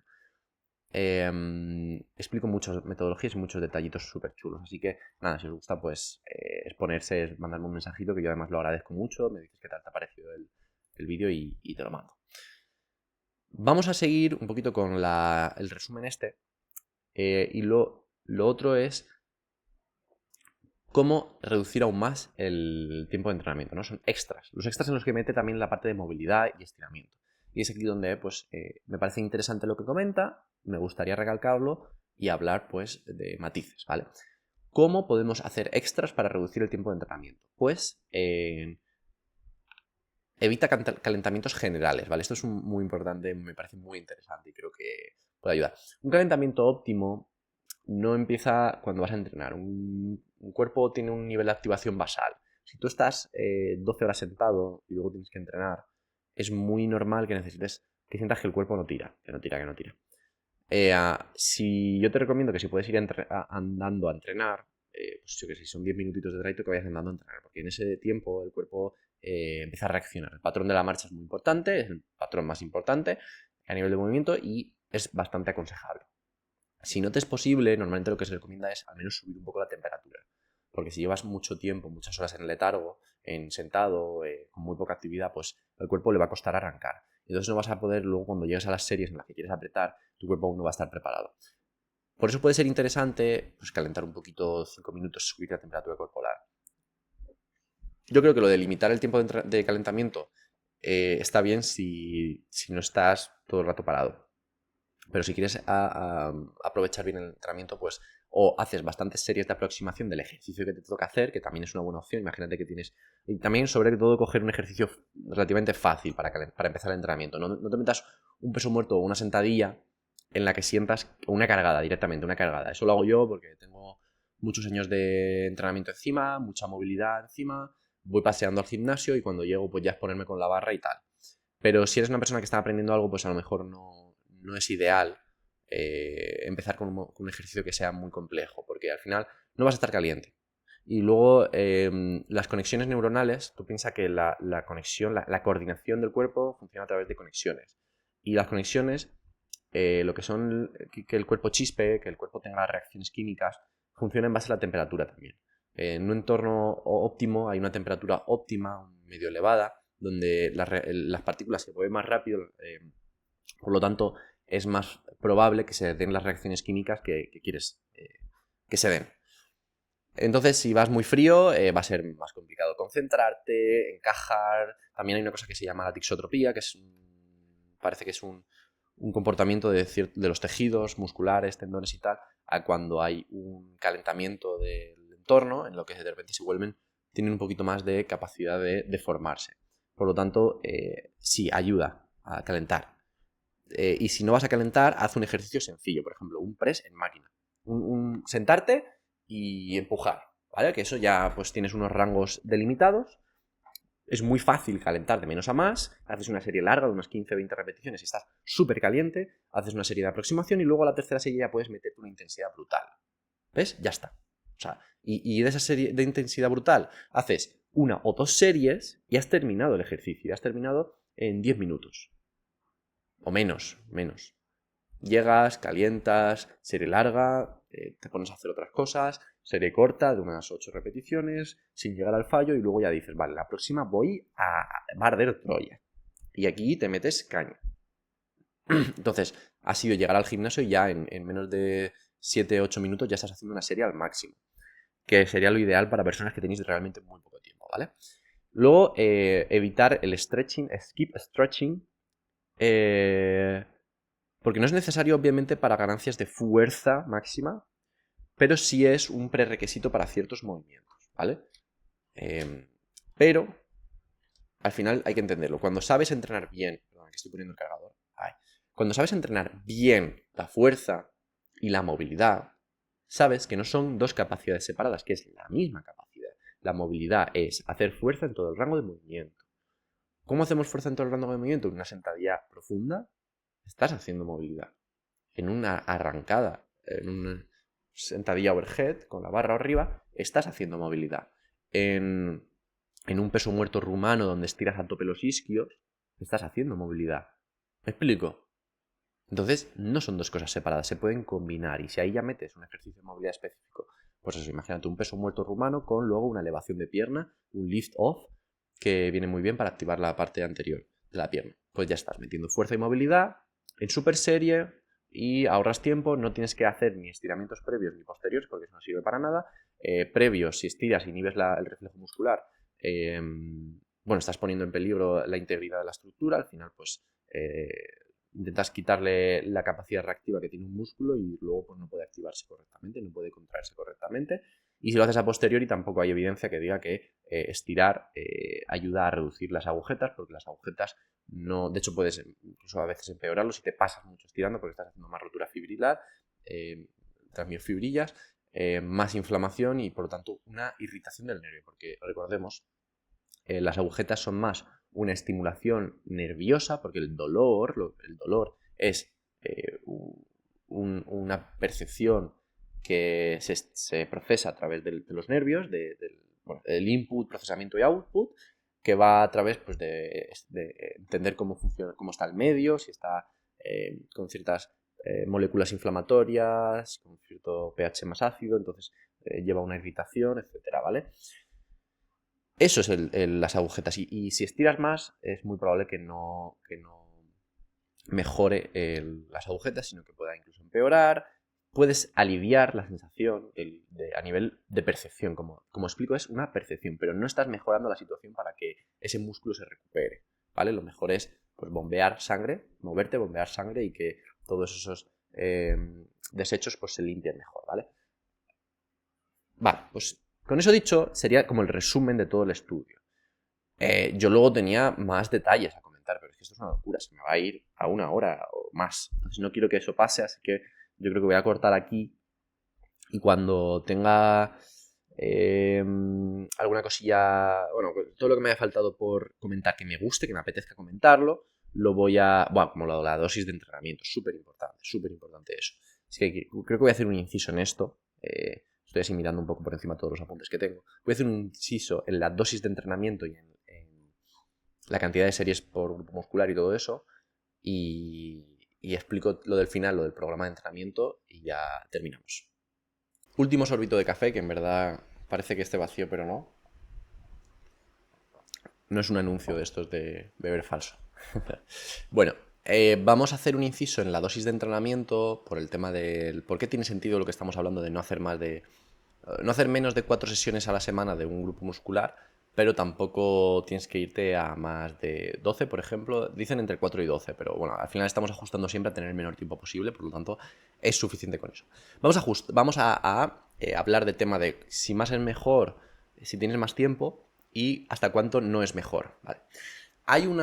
Explico muchas metodologías y muchos detallitos súper chulos. Así que nada, si os gusta, pues exponerse, mandarme un mensajito, que yo además lo agradezco mucho. Me dices qué tal te ha parecido el vídeo y te lo mando. Vamos a seguir un poquito con el resumen y lo otro es cómo reducir aún más el tiempo de entrenamiento, ¿no? Son extras. Los extras en los que mete también la parte de movilidad y estiramiento. Y es aquí donde pues, me parece interesante lo que comenta, me gustaría recalcarlo y hablar pues de matices, ¿vale? ¿Cómo podemos hacer extras para reducir el tiempo de entrenamiento? Pues evita calentamientos generales, ¿vale? Esto es muy importante, me parece muy interesante y creo que puede ayudar. Un calentamiento óptimo no empieza cuando vas a entrenar. Un cuerpo tiene un nivel de activación basal. Si tú estás 12 horas sentado y luego tienes que entrenar, es muy normal que sientas que el cuerpo no tira. Si yo te recomiendo que si puedes ir andando a entrenar, pues yo que sé, si son 10 minutitos de trayecto, que vayas andando a entrenar, porque en ese tiempo el cuerpo empieza a reaccionar. El patrón de la marcha es muy importante, es el patrón más importante. a nivel de movimiento y es bastante aconsejable. Si no te es posible, normalmente lo que se recomienda es al menos subir un poco la temperatura. Porque si llevas mucho tiempo, muchas horas en el letargo, en sentado, con muy poca actividad, pues al cuerpo le va a costar arrancar. Entonces no vas a poder, luego cuando llegues a las series en las que quieres apretar, tu cuerpo aún no va a estar preparado. Por eso puede ser interesante pues, calentar un poquito, 5 minutos, subir la temperatura corporal. Yo creo que lo de limitar el tiempo de calentamiento está bien si no estás todo el rato parado. Pero si quieres aprovechar bien el entrenamiento, pues o haces bastantes series de aproximación del ejercicio que te toca hacer, que también es una buena opción. Imagínate que tienes... Y también, sobre todo, coger un ejercicio relativamente fácil para empezar el entrenamiento. No te metas un peso muerto o una sentadilla en la que sientas una cargada directamente, una cargada. Eso lo hago yo porque tengo muchos años de entrenamiento encima, mucha movilidad encima, voy paseando al gimnasio y cuando llego pues ya es ponerme con la barra y tal. Pero si eres una persona que está aprendiendo algo, pues a lo mejor no es ideal empezar con un ejercicio que sea muy complejo, porque al final no vas a estar caliente. Y luego las conexiones neuronales, tú piensas que la conexión, la coordinación del cuerpo funciona a través de conexiones. Y las conexiones, lo que son que el cuerpo chispe, que el cuerpo tenga reacciones químicas, funciona en base a la temperatura también. En un entorno óptimo hay una temperatura óptima, medio elevada, donde las partículas se mueven más rápido, por lo tanto es más probable que se den las reacciones químicas que quieres que se den. Entonces, si vas muy frío, va a ser más complicado concentrarte, encajar. También hay una cosa que se llama la tixotropía, que parece que es un comportamiento de los tejidos musculares, tendones y tal, a cuando hay un calentamiento del entorno, en lo que de repente tienen un poquito más de capacidad de deformarse. Por lo tanto, sí, ayuda a calentar. Y si no vas a calentar, haz un ejercicio sencillo, por ejemplo, un press en máquina. Sentarte y empujar, ¿vale? Que eso ya pues tienes unos rangos delimitados. Es muy fácil calentar de menos a más. Haces una serie larga de unas 15-20 repeticiones y estás súper caliente. Haces una serie de aproximación y luego a la tercera serie ya puedes meterte una intensidad brutal. ¿Ves? Ya está. O sea, y de esa serie de intensidad brutal haces una o dos series y has terminado el ejercicio. Has terminado en 10 minutos. O menos. Llegas, calientas, serie larga, te pones a hacer otras cosas, serie corta de unas 8 repeticiones, sin llegar al fallo y luego ya dices, vale, la próxima voy a arder Troya. Y aquí te metes caña. Entonces, ha sido llegar al gimnasio y ya en menos de 7-8 minutos ya estás haciendo una serie al máximo, que sería lo ideal para personas que tenéis realmente muy poco tiempo, ¿vale? Luego, evitar el stretching, skip stretching, porque no es necesario, obviamente, para ganancias de fuerza máxima, pero sí es un prerequisito para ciertos movimientos, ¿vale? Pero, al final hay que entenderlo. Cuando sabes entrenar bien... Perdón, que estoy poniendo el cargador. Cuando sabes entrenar bien la fuerza y la movilidad, sabes que no son dos capacidades separadas, que es la misma capacidad. La movilidad es hacer fuerza en todo el rango de movimiento. ¿Cómo hacemos fuerza en todo el rango de movimiento? En una sentadilla profunda estás haciendo movilidad. En una arrancada, en una sentadilla overhead, con la barra arriba, estás haciendo movilidad. En un peso muerto rumano donde estiras a tope los isquios, estás haciendo movilidad. ¿Me explico? Entonces, no son dos cosas separadas, se pueden combinar. Y si ahí ya metes un ejercicio de movilidad específico, pues eso, imagínate un peso muerto rumano con luego una elevación de pierna, un lift off, que viene muy bien para activar la parte anterior de la pierna. Pues ya estás metiendo fuerza y movilidad en super serie y ahorras tiempo, no tienes que hacer ni estiramientos previos ni posteriores porque eso no sirve para nada. Previos, si estiras y inhibes el reflejo muscular, bueno, estás poniendo en peligro la integridad de la estructura, al final pues intentas quitarle la capacidad reactiva que tiene un músculo y luego pues no puede activarse correctamente, no puede contraerse correctamente. Y si lo haces a posteriori tampoco hay evidencia que diga que estirar ayuda a reducir las agujetas, porque las agujetas no, de hecho puedes incluso a veces empeorarlo si te pasas mucho estirando porque estás haciendo más rotura fibrilar, transmiofibrillas, más inflamación y por lo tanto una irritación del nervio, porque recordemos, las agujetas son más una estimulación nerviosa, porque el dolor es una percepción que se procesa a través de los nervios, del input, procesamiento y output, que va a través pues, de entender cómo funciona, cómo está el medio, si está con ciertas moléculas inflamatorias, con cierto pH más ácido, entonces lleva una irritación, etcétera, ¿vale? Eso es las agujetas. Y si estiras más, es muy probable que no mejore las agujetas, sino que pueda incluso empeorar. Puedes aliviar la sensación a nivel de percepción. Como explico, es una percepción, pero no estás mejorando la situación para que ese músculo se recupere, ¿vale? Lo mejor es pues, bombear sangre, moverte, bombear sangre y que todos esos desechos pues, se limpien mejor, ¿vale? Vale, pues con eso dicho, sería como el resumen de todo el estudio. Yo luego tenía más detalles a comentar, pero es que esto es una locura, se me va a ir a 1 hora o más. Entonces no quiero que eso pase, así que yo creo que voy a cortar aquí y cuando tenga alguna cosilla, bueno, todo lo que me haya faltado por comentar que me guste, que me apetezca comentarlo, lo voy a, bueno, como la dosis de entrenamiento, súper importante eso. Así que creo que voy a hacer un inciso en esto. Estoy así mirando un poco por encima todos los apuntes que tengo. Voy a hacer un inciso en la dosis de entrenamiento y en la cantidad de series por grupo muscular y todo eso. Y explico lo del final, lo del programa de entrenamiento y ya terminamos. Último sorbito de café, que en verdad parece que esté vacío, pero no. No es un anuncio de estos de beber falso. Bueno, vamos a hacer un inciso en la dosis de entrenamiento por el tema del por qué tiene sentido lo que estamos hablando de no hacer menos de 4 sesiones a la semana de un grupo muscular, pero tampoco tienes que irte a más de 12, por ejemplo. Dicen entre 4 y 12, pero bueno, al final estamos ajustando siempre a tener el menor tiempo posible, por lo tanto es suficiente con eso. Vamos a hablar del tema de si más es mejor, si tienes más tiempo y hasta cuánto no es mejor, ¿vale? Hay un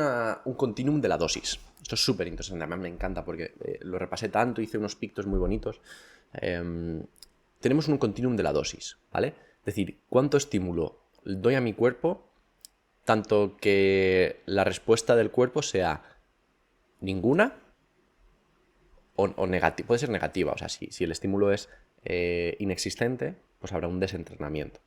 continuum de la dosis. Esto es súper interesante, a mí me encanta porque lo repasé tanto, hice unos pictos muy bonitos. Tenemos un continuum de la dosis, ¿vale? Es decir, cuánto estímulo doy a mi cuerpo, tanto que la respuesta del cuerpo sea ninguna o negativa. Puede ser negativa, o sea, si el estímulo es inexistente, pues habrá un desentrenamiento.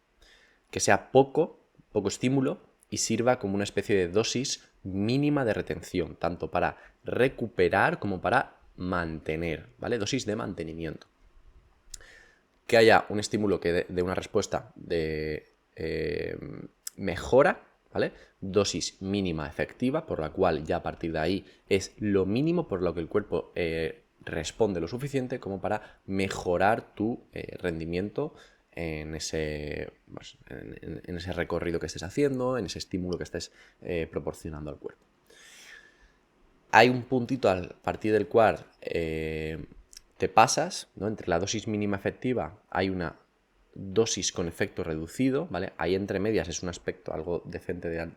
Que sea poco estímulo y sirva como una especie de dosis mínima de retención, tanto para recuperar como para mantener, ¿vale? Dosis de mantenimiento. Que haya un estímulo que dé una respuesta de mejora, ¿vale? Dosis mínima efectiva, por la cual ya a partir de ahí es lo mínimo por lo que el cuerpo responde lo suficiente como para mejorar tu rendimiento en ese recorrido que estés haciendo, en ese estímulo que estés proporcionando al cuerpo. Hay un puntito a partir del cual te pasas, ¿no? Entre la dosis mínima efectiva hay una dosis con efecto reducido, ¿vale? Ahí entre medias es un aspecto algo decente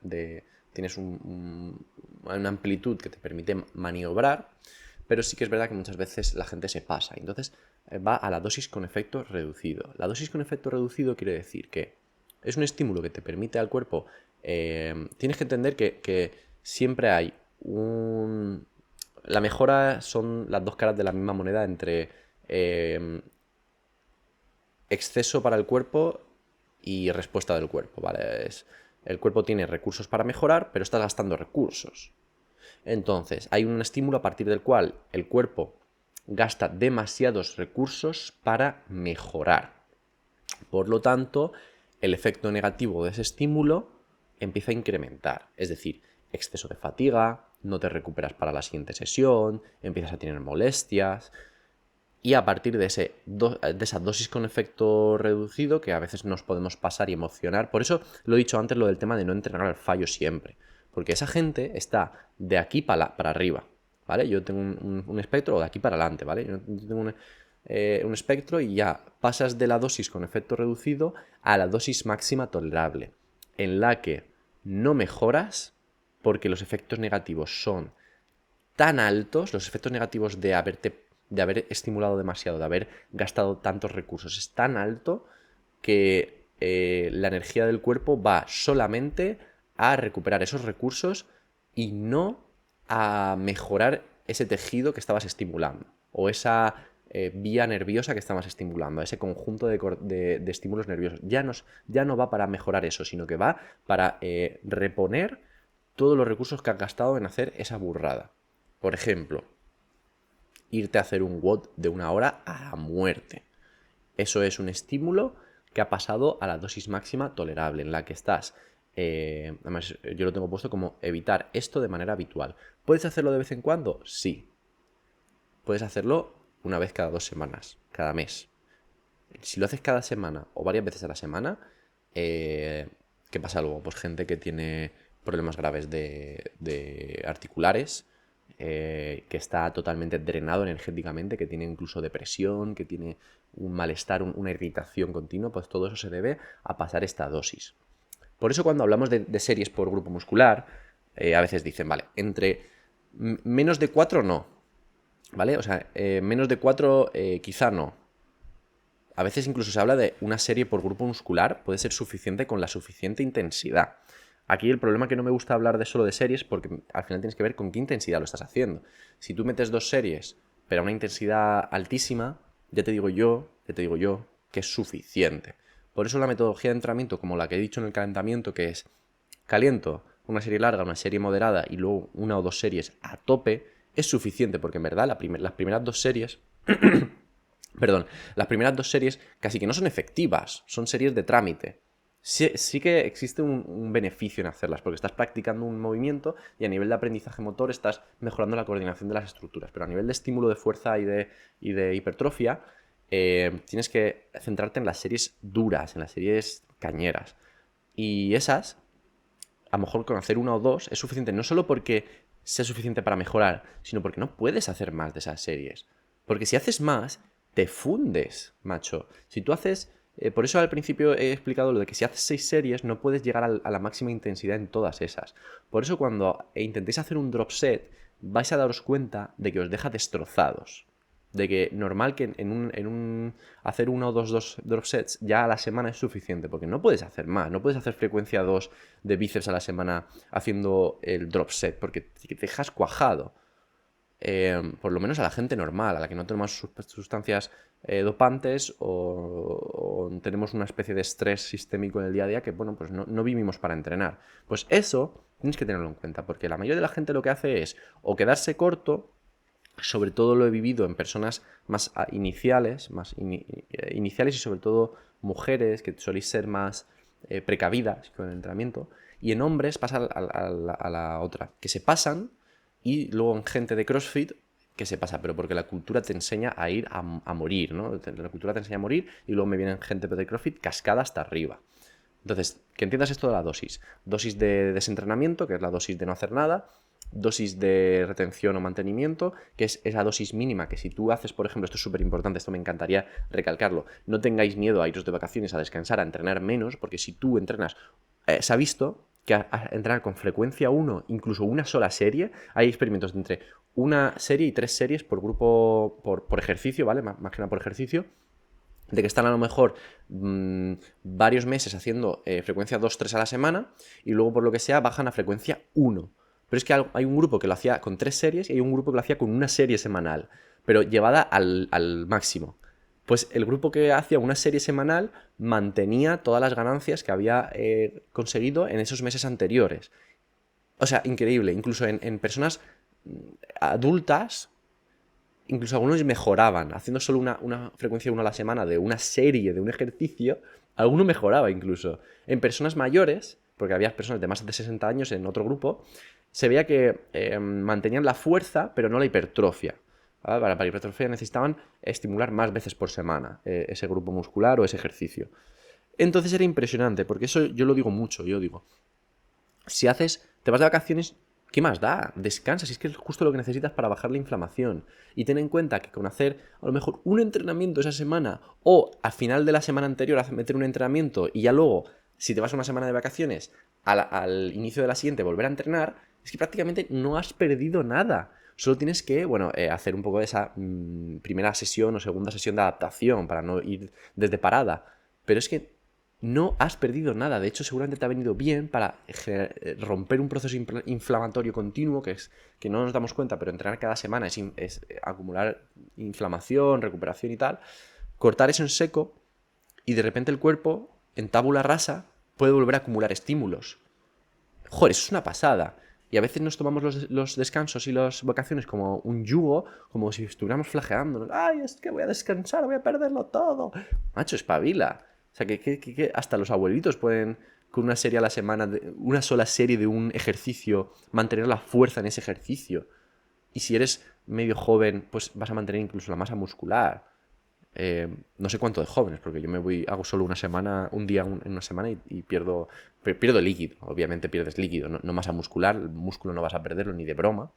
tienes una amplitud que te permite maniobrar, pero sí que es verdad que muchas veces la gente se pasa. Entonces va a la dosis con efecto reducido. La dosis con efecto reducido quiere decir que es un estímulo que te permite al cuerpo... tienes que entender que siempre hay la mejora son las dos caras de la misma moneda entre exceso para el cuerpo y respuesta del cuerpo, ¿vale? El cuerpo tiene recursos para mejorar, pero está gastando recursos. Entonces, hay un estímulo a partir del cual el cuerpo gasta demasiados recursos para mejorar. Por lo tanto, el efecto negativo de ese estímulo empieza a incrementar. Es decir, exceso de fatiga, no te recuperas para la siguiente sesión, empiezas a tener molestias. Y a partir de esa dosis con efecto reducido, que a veces nos podemos pasar y emocionar. Por eso lo he dicho antes, lo del tema de no entrenar al fallo siempre. Porque esa gente está de aquí para arriba, ¿vale? Yo tengo un espectro de aquí para adelante, ¿vale? Yo tengo un espectro y ya pasas de la dosis con efecto reducido a la dosis máxima tolerable, en la que no mejoras porque los efectos negativos son tan altos, los efectos negativos de haber estimulado demasiado, de haber gastado tantos recursos, es tan alto que la energía del cuerpo va solamente a recuperar esos recursos y no a mejorar ese tejido que estabas estimulando o esa vía nerviosa que estabas estimulando, ese conjunto de estímulos nerviosos. Ya no va para mejorar eso, sino que va para reponer todos los recursos que has gastado en hacer esa burrada. Por ejemplo, irte a hacer un WOD de 1 hora a muerte. Eso es un estímulo que ha pasado a la dosis máxima tolerable, en la que estás. Además, yo lo tengo puesto como evitar esto de manera habitual. ¿Puedes hacerlo de vez en cuando? Sí. Puedes hacerlo una vez cada 2 semanas, cada mes. Si lo haces cada semana o varias veces a la semana, ¿qué pasa luego? Pues gente que tiene problemas graves de articulares, que está totalmente drenado energéticamente, que tiene incluso depresión, que tiene un malestar, una irritación continua, pues todo eso se debe a pasar esta dosis. Por eso cuando hablamos de series por grupo muscular, a veces dicen, vale, entre menos de 4 no, ¿vale? O sea, menos de 4 quizá no. A veces incluso se habla de una serie por grupo muscular, puede ser suficiente con la suficiente intensidad. Aquí el problema es que no me gusta hablar de solo de series porque al final tienes que ver con qué intensidad lo estás haciendo. Si tú metes 2 series, pero a una intensidad altísima, ya te digo yo que es suficiente. Por eso la metodología de entrenamiento, como la que he dicho en el calentamiento, que es caliento una serie larga, una serie moderada y luego 1 o 2 series a tope, es suficiente porque en verdad las primeras 2 series... Perdón, las primeras 2 series casi que no son efectivas, son series de trámite. Sí que existe un beneficio en hacerlas, porque estás practicando un movimiento y a nivel de aprendizaje motor estás mejorando la coordinación de las estructuras. Pero a nivel de estímulo de fuerza y de hipertrofia, tienes que centrarte en las series duras, en las series cañeras. Y esas, a lo mejor con hacer 1 o 2 es suficiente, no solo porque sea suficiente para mejorar, sino porque no puedes hacer más de esas series. Porque si haces más, te fundes, macho. Si tú haces... por eso al principio he explicado lo de que si haces 6 series no puedes llegar a la máxima intensidad en todas esas. Por eso cuando intentéis hacer un drop set vais a daros cuenta de que os deja destrozados. De que normal que hacer 1 o 2 drop sets ya a la semana es suficiente, porque no puedes hacer más, no puedes hacer frecuencia 2 de bíceps a la semana haciendo el drop set, porque te dejas cuajado. Por lo menos a la gente normal, a la que no tenemos sustancias dopantes o tenemos una especie de estrés sistémico en el día a día que, bueno, pues no vivimos para entrenar. Pues eso tienes que tenerlo en cuenta, porque la mayoría de la gente lo que hace es o quedarse corto, sobre todo lo he vivido en personas más iniciales y sobre todo mujeres que soléis ser más precavidas con el entrenamiento, y en hombres pasa a la otra, que se pasan. Y luego en gente de CrossFit, ¿qué se pasa? Pero porque la cultura te enseña a ir a morir, ¿no? La cultura te enseña a morir y luego me vienen gente de CrossFit cascada hasta arriba. Entonces, que entiendas esto de la dosis. Dosis de desentrenamiento, que es la dosis de no hacer nada. Dosis de retención o mantenimiento, que es esa dosis mínima que si tú haces, por ejemplo, esto es súper importante, esto me encantaría recalcarlo, no tengáis miedo a iros de vacaciones a descansar, a entrenar menos, porque si tú entrenas, se ha visto que a entrenar con frecuencia 1, incluso una sola serie, hay experimentos de entre una serie y 3 series por grupo, por ejercicio, ¿vale? Más que nada por ejercicio, de que están a lo mejor varios meses haciendo frecuencia 2-3 a la semana y luego por lo que sea bajan a frecuencia 1. Pero es que hay un grupo que lo hacía con 3 series y hay un grupo que lo hacía con una serie semanal, pero llevada al máximo. Pues el grupo que hacía una serie semanal mantenía todas las ganancias que había conseguido en esos meses anteriores. O sea, increíble. Incluso en personas adultas, incluso algunos mejoraban. Haciendo solo una frecuencia 1 a la semana de una serie, de un ejercicio, alguno mejoraba incluso. En personas mayores, porque había personas de más de 60 años en otro grupo, se veía que mantenían la fuerza, pero no la hipertrofia. Para la hipertrofia necesitaban estimular más veces por semana ese grupo muscular o ese ejercicio. Entonces era impresionante, porque eso yo lo digo mucho, yo digo, si te vas de vacaciones, ¿qué más da? Descansa, si es que es justo lo que necesitas para bajar la inflamación. Y ten en cuenta que con hacer a lo mejor un entrenamiento esa semana o al final de la semana anterior meter un entrenamiento y ya luego, si te vas a una semana de vacaciones, al inicio de la siguiente volver a entrenar, es que prácticamente no has perdido nada. Solo tienes que, hacer un poco de esa primera sesión o segunda sesión de adaptación para no ir desde parada. Pero es que no has perdido nada. De hecho, seguramente te ha venido bien para romper un proceso inflamatorio continuo, que no nos damos cuenta, pero entrenar cada semana es acumular inflamación, recuperación y tal. Cortar eso en seco y de repente el cuerpo, en tabula rasa, puede volver a acumular estímulos. Joder, eso es una pasada. Y a veces nos tomamos los descansos y las vacaciones como un yugo, como si estuviéramos flageándonos. ¡Ay, es que voy a descansar, voy a perderlo todo! Macho, espabila. O sea, que hasta los abuelitos pueden, con una serie a la semana, una sola serie de un ejercicio, mantener la fuerza en ese ejercicio. Y si eres medio joven, pues vas a mantener incluso la masa muscular. No sé cuánto de jóvenes, porque yo hago solo una semana, un día en una semana y pierdo líquido. Obviamente pierdes líquido, no masa muscular, el músculo no vas a perderlo ni de broma.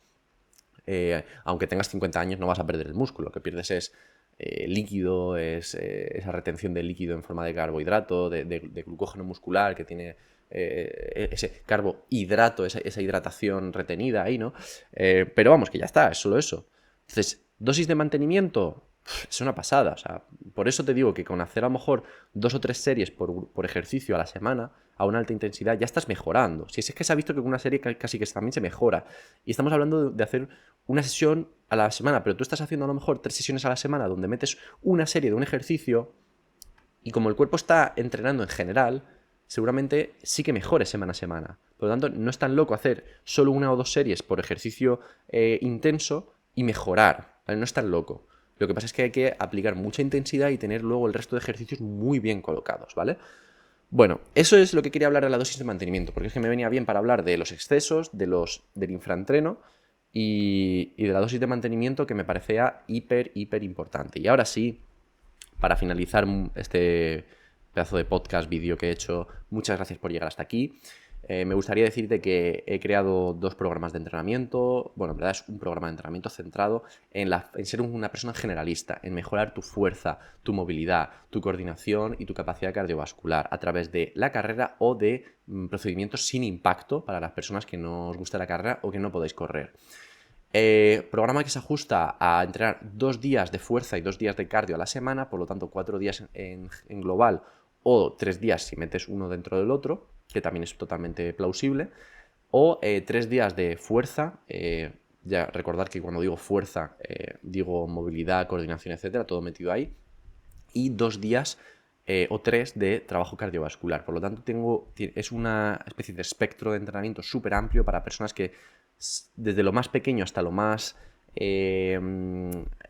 Aunque tengas 50 años no vas a perder el músculo, lo que pierdes es líquido, es esa retención de líquido en forma de carbohidrato, de glucógeno muscular que tiene ese carbohidrato, esa hidratación retenida ahí, ¿no? Pero vamos, que ya está, es solo eso. Entonces, dosis de mantenimiento, es una pasada. O sea, por eso te digo que con hacer a lo mejor 2 o 3 series por ejercicio a la semana, a una alta intensidad, ya estás mejorando. Si es que se ha visto que con una serie casi que también se mejora. Y estamos hablando de hacer una sesión a la semana, pero tú estás haciendo a lo mejor 3 sesiones a la semana donde metes una serie de un ejercicio y como el cuerpo está entrenando en general, seguramente sí que mejore semana a semana. Por lo tanto, no es tan loco hacer solo 1 o 2 series por ejercicio intenso y mejorar, ¿vale? No es tan loco. Lo que pasa es que hay que aplicar mucha intensidad y tener luego el resto de ejercicios muy bien colocados, ¿vale? Bueno, eso es lo que quería hablar de la dosis de mantenimiento, porque es que me venía bien para hablar de los excesos, del infraentreno y de la dosis de mantenimiento que me parecía hiper importante. Y ahora sí, para finalizar este pedazo de podcast, vídeo que he hecho, muchas gracias por llegar hasta aquí. Me gustaría decirte que he creado 2 programas de entrenamiento. Bueno, en verdad es un programa de entrenamiento centrado en ser una persona generalista, en mejorar tu fuerza, tu movilidad, tu coordinación y tu capacidad cardiovascular a través de la carrera o de procedimientos sin impacto para las personas que no os gusta la carrera o que no podéis correr. Programa que se ajusta a entrenar 2 días de fuerza y 2 días de cardio a la semana, por lo tanto 4 días en global o 3 días si metes uno dentro del otro, que también es totalmente plausible, o 3 días de fuerza, ya recordar que cuando digo fuerza digo movilidad, coordinación, etcétera, todo metido ahí, y 2 días o 3 de trabajo cardiovascular. Por lo tanto, es una especie de espectro de entrenamiento súper amplio para personas que desde lo más pequeño hasta lo más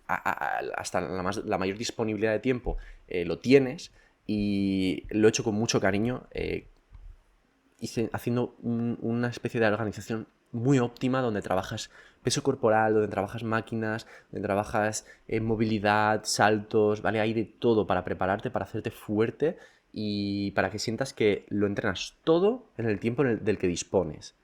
hasta la mayor disponibilidad de tiempo lo tienes, y lo he hecho con mucho cariño, haciendo una especie de organización muy óptima donde trabajas peso corporal, donde trabajas máquinas, donde trabajas movilidad, saltos, ¿vale? Hay de todo para prepararte, para hacerte fuerte y para que sientas que lo entrenas todo en el tiempo del que dispones.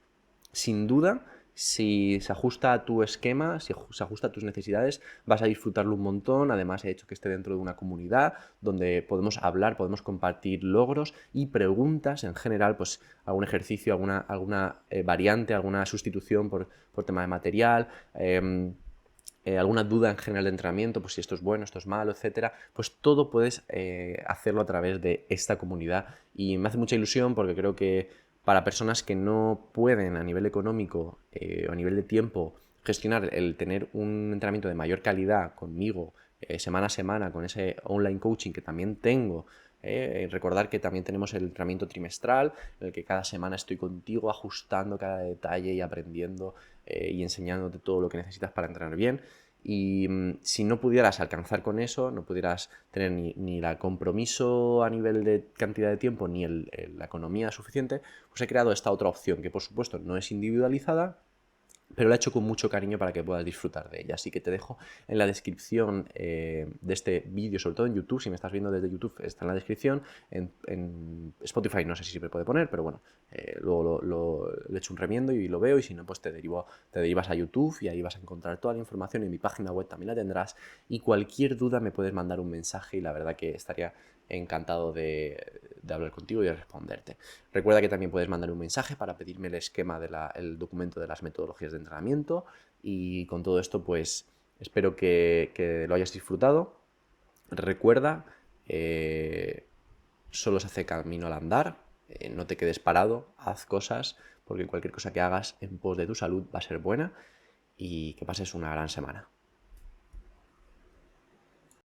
Sin duda, si se ajusta a tu esquema, si se ajusta a tus necesidades, vas a disfrutarlo un montón. Además, he hecho que esté dentro de una comunidad donde podemos hablar, podemos compartir logros y preguntas en general, pues algún ejercicio, alguna variante, alguna sustitución por tema de material, alguna duda en general de entrenamiento, pues si esto es bueno, esto es malo, etcétera, pues todo puedes hacerlo a través de esta comunidad. Y me hace mucha ilusión porque creo que para personas que no pueden a nivel económico o a nivel de tiempo gestionar el tener un entrenamiento de mayor calidad conmigo semana a semana, con ese online coaching que también tengo, recordar que también tenemos el entrenamiento trimestral en el que cada semana estoy contigo ajustando cada detalle y aprendiendo y enseñándote todo lo que necesitas para entrenar bien. Y si no pudieras alcanzar con eso, no pudieras tener ni el compromiso a nivel de cantidad de tiempo, ni la economía suficiente, pues he creado esta otra opción que por supuesto no es individualizada, pero la he hecho con mucho cariño para que puedas disfrutar de ella. Así que te dejo en la descripción de este vídeo, sobre todo en YouTube. Si me estás viendo desde YouTube, está en la descripción. En Spotify no sé si se puede poner, pero bueno, luego le echo un remiendo y lo veo. Y si no, pues te derivas a YouTube y ahí vas a encontrar toda la información. En mi página web también la tendrás. Y cualquier duda me puedes mandar un mensaje y la verdad que estaría encantado de hablar contigo y de responderte. Recuerda que también puedes mandar un mensaje para pedirme el esquema el documento de las metodologías de entrenamiento, y con todo esto pues espero que lo hayas disfrutado. Recuerda, solo se hace camino al andar, no te quedes parado, haz cosas, porque cualquier cosa que hagas en pos de tu salud va a ser buena, y que pases una gran semana.